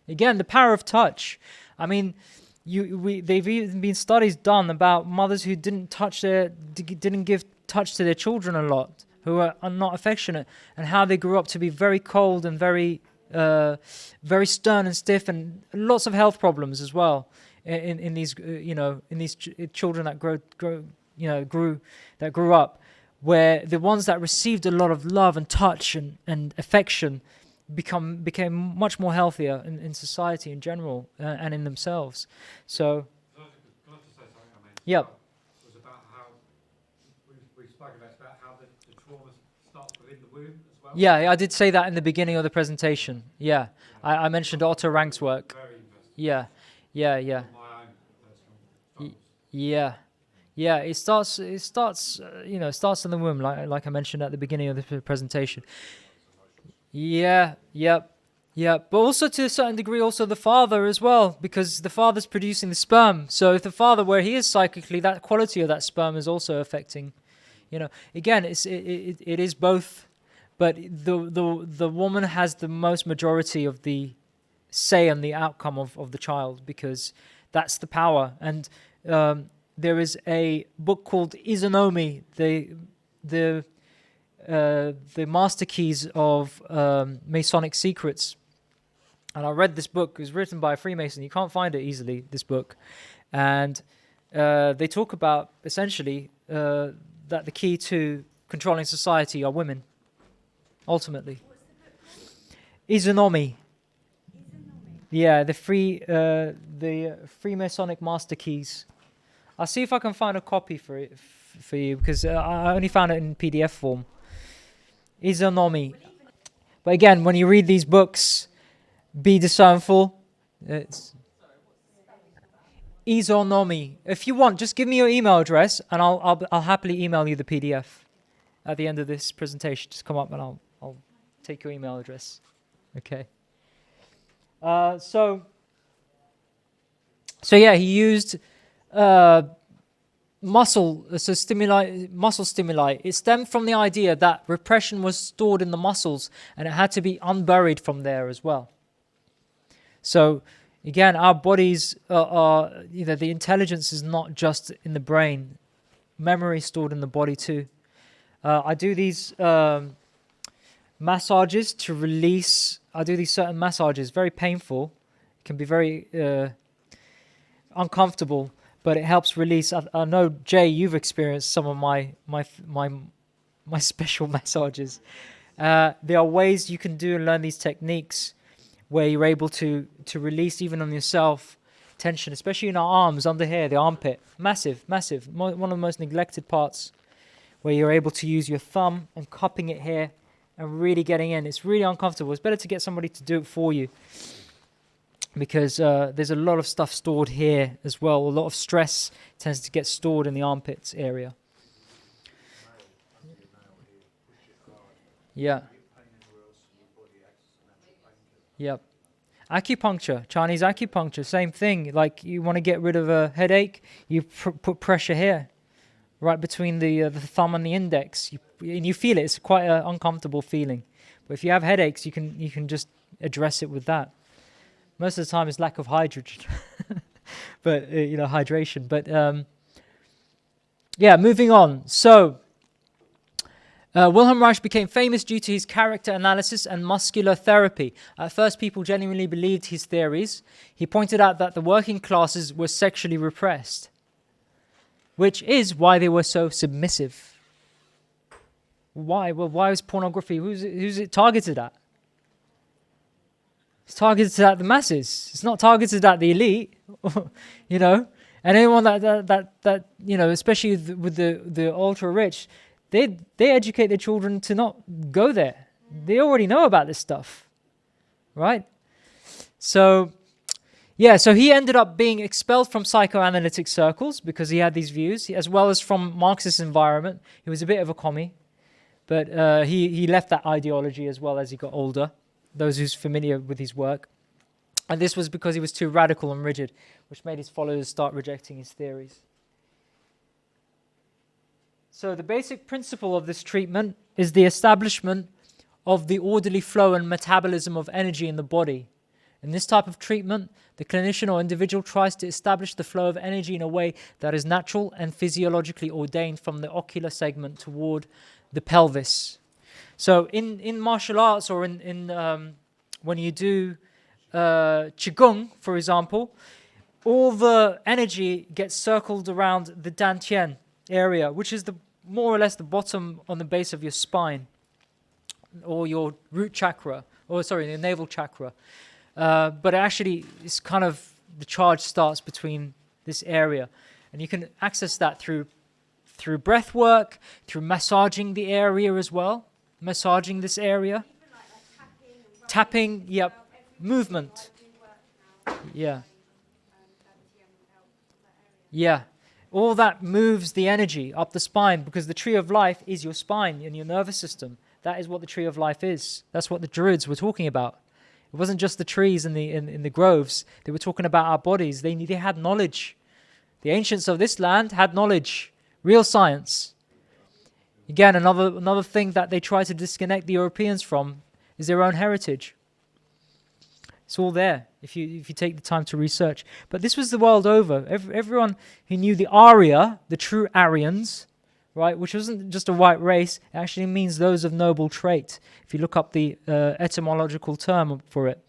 Again, the power of touch. I mean, they've even been studies done about mothers who didn't give touch to their children a lot, who are not affectionate, and how they grew up to be very cold and very stern and stiff, and lots of health problems as well in these children that grew up, where the ones that received a lot of love and touch and affection became much more healthier in society in general and in themselves. So Can I just say something? Yep. It was about how we've spoken about trauma starts within the womb as well. Yeah, I did say that in the beginning of the presentation. Yeah, I mentioned Otto Rank's work. Very interesting. Yeah, yeah, yeah, My own personal Y- struggles. yeah, yeah. It starts. It starts in the womb, like I mentioned at the beginning of the presentation. Yeah, yep, yep. But also to a certain degree, also the father as well, because the father's producing the sperm. So if the father, where he is psychically, that quality of that sperm is also affecting. Again, it is both, but the woman has the most majority of the say on the outcome of the child, because that's the power. And there is a book called Isonomy, the master keys of Masonic secrets. And I read this book. It was written by a Freemason. You can't find it easily, this book. And they talk about, essentially, that the key to controlling society are women, ultimately. Isonomy. Yeah, the Freemasonic master keys. I'll see if I can find a copy for you, because I only found it in PDF form. Isonomy. But again, when you read these books, be discernful. It's Isonomy. If you want, just give me your email address, and I'll happily email you the PDF at the end of this presentation. Just come up and I'll take your email address. Okay. So yeah, he used muscle stimuli. It stemmed from the idea that repression was stored in the muscles, and it had to be unburied from there as well. So again, our bodies are the intelligence is not just in the brain. Memory is stored in the body too. I do these massages to release. I do these certain massages, very painful. It can be very uncomfortable, but it helps release. I know, Jay, you've experienced some of my special massages. There are ways you can do and learn these techniques where you're able to release, even on yourself, tension, especially in our arms, under here, the armpit. Massive. One of the most neglected parts, where you're able to use your thumb and cupping it here and really getting in. It's really uncomfortable. It's better to get somebody to do it for you, because there's a lot of stuff stored here as well. A lot of stress tends to get stored in the armpits area. Yeah. Yep. Acupuncture, Chinese acupuncture, same thing. Like, you want to get rid of a headache, you put pressure here, right between the thumb and the index. And you feel it. It's quite an uncomfortable feeling. But if you have headaches, you can just address it with that. Most of the time, it's lack of hydrogen, but hydration. But yeah, moving on. So Wilhelm Reich became famous due to his character analysis and muscular therapy. At first, people genuinely believed his theories. He pointed out that the working classes were sexually repressed, which is why they were so submissive. Why? Well, why is pornography? Who's it targeted at? It's targeted at the masses. It's not targeted at the elite, And anyone that especially with the ultra rich, they educate their children to not go there. They already know about this stuff, right? So, yeah, so he ended up being expelled from psychoanalytic circles because he had these views, as well as from Marxist environment. He was a bit of a commie, but he left that ideology as well as he got older, those who's familiar with his work. And this was because he was too radical and rigid, which made his followers start rejecting his theories. So the basic principle of this treatment is the establishment of the orderly flow and metabolism of energy in the body. In this type of treatment, the clinician or individual tries to establish the flow of energy in a way that is natural and physiologically ordained from the ocular segment toward the pelvis. So in martial arts, or in when you do Qigong, for example, all the energy gets circled around the dantian area, which is more or less the bottom on the base of your spine, or your root chakra, the navel chakra. But actually, it's kind of, the charge starts between this area, and you can access that through through breath work, through massaging the area as well, massaging this area. Even like tapping and Tapping, yep, movement. do work now. Yeah, Gravity will help that area. yeah. All that moves the energy up the spine because the tree of life is your spine and your nervous system. That is what the tree of life is. That's what the Druids were talking about. It wasn't just the trees in the groves. They were talking about our bodies. They had knowledge. The ancients of this land had knowledge, real science. Again, another thing that they try to disconnect the Europeans from is their own heritage. It's all there if you take the time to research. But this was the world over. Everyone who knew the Arya, the true Aryans, right, which wasn't just a white race, it actually means those of noble trait. If you look up the etymological term for it,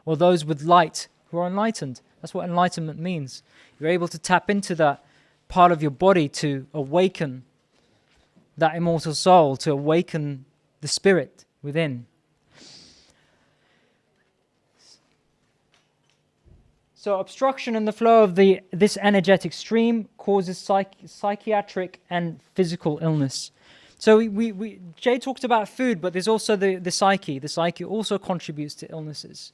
or those with light who are enlightened. That's what enlightenment means. You're able to tap into that part of your body to awaken that immortal soul, to awaken the spirit within. So obstruction in the flow of this energetic stream causes psychiatric and physical illness. So Jay talked about food, but there's also the psyche. The psyche also contributes to illnesses,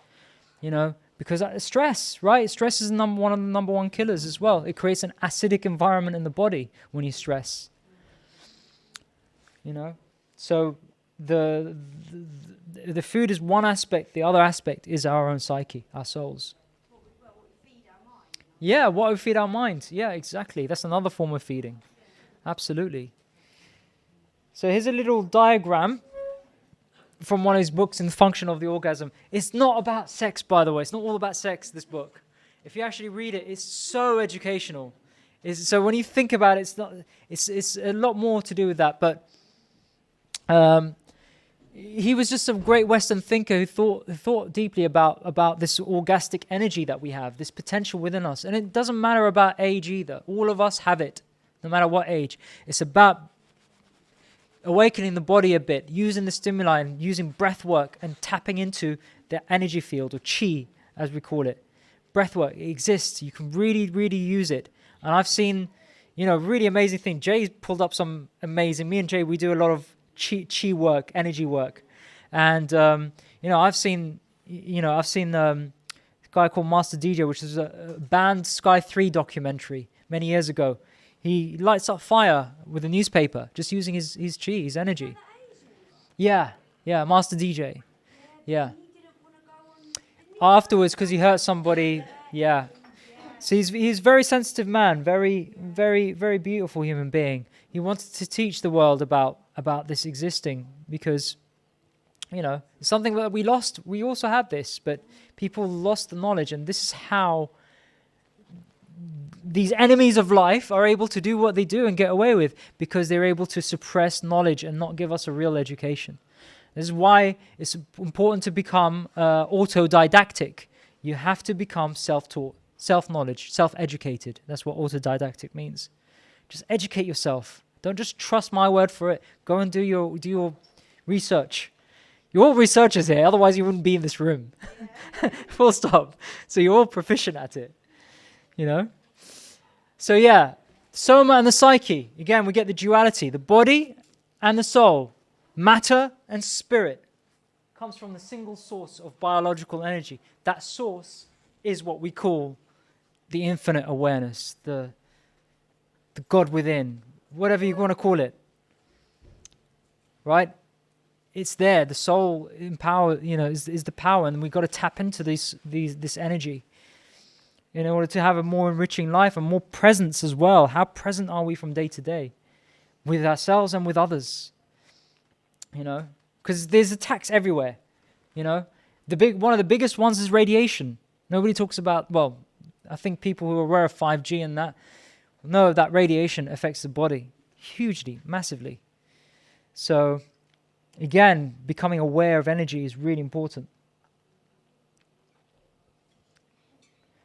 because stress, right? Stress is one of the number one killers as well. It creates an acidic environment in the body when you stress. So the food is one aspect. The other aspect is our own psyche, our souls. What we feed our mind. Yeah, what we feed our mind. Yeah, exactly. That's another form of feeding. Absolutely. So here's a little diagram from one of his books in The Function of the Orgasm. It's not about sex, by the way. It's not all about sex, this book. If you actually read it, it's so educational. So when you think about it, it's a lot more to do with that. But he was just a great Western thinker who thought deeply about this orgastic energy that we have, this potential within us. And it doesn't matter about age either. All of us have it, no matter what age. It's about awakening the body a bit, using the stimuli and using breath work and tapping into the energy field, or chi, as we call it. Breath work, it exists. You can really, really use it. And I've seen, really amazing thing. Jay pulled up some amazing. Me and Jay, we do a lot of chi work, energy work, and I've seen a guy called Master DJ, which is a banned Sky 3 documentary many years ago. He lights up fire with a newspaper, just using his chi, his energy. Yeah, Master DJ. Yeah. He didn't want to go on. Afterwards, because he hurt somebody. Yeah. So he's a very sensitive man, very, very, very beautiful human being. He wanted to teach the world about this existing because, it's something that we lost. We also had this, but people lost the knowledge, and this is how these enemies of life are able to do what they do and get away with, because they're able to suppress knowledge and not give us a real education. This is why it's important to become autodidactic. You have to become self-taught, self-knowledge, self-educated. That's what autodidactic means. Just educate yourself. Don't just trust my word for it. Go and do your research. You're all researchers here, otherwise you wouldn't be in this room. Full stop. So you're all proficient at it. So yeah, soma and the psyche. Again, we get the duality. The body and the soul, matter and spirit, comes from the single source of biological energy. That source is what we call the infinite awareness, the God within, whatever you want to call it. Right? It's there. The soul in power, is the power, and we've got to tap into this energy in order to have a more enriching life and more presence as well. How present are we from day to day with ourselves and with others? Because there's attacks everywhere. One of the biggest ones is radiation. Nobody talks about, I think people who are aware of 5G and that know that radiation affects the body hugely, massively. So again, becoming aware of energy is really important.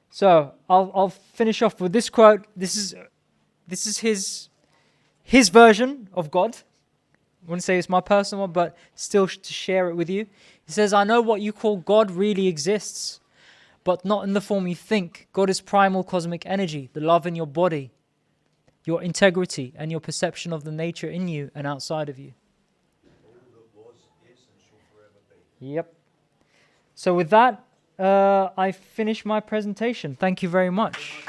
So I'll finish off with this quote. This is his version of God. I wouldn't say it's my personal one, but still to share it with you. He says, "I know what you call God really exists, but not in the form you think. God is primal cosmic energy, the love in your body. your integrity, and your perception of the nature in you and outside of you. All that was, is, and shall forever be. Yep. So with that, I finish my presentation. Thank you very much.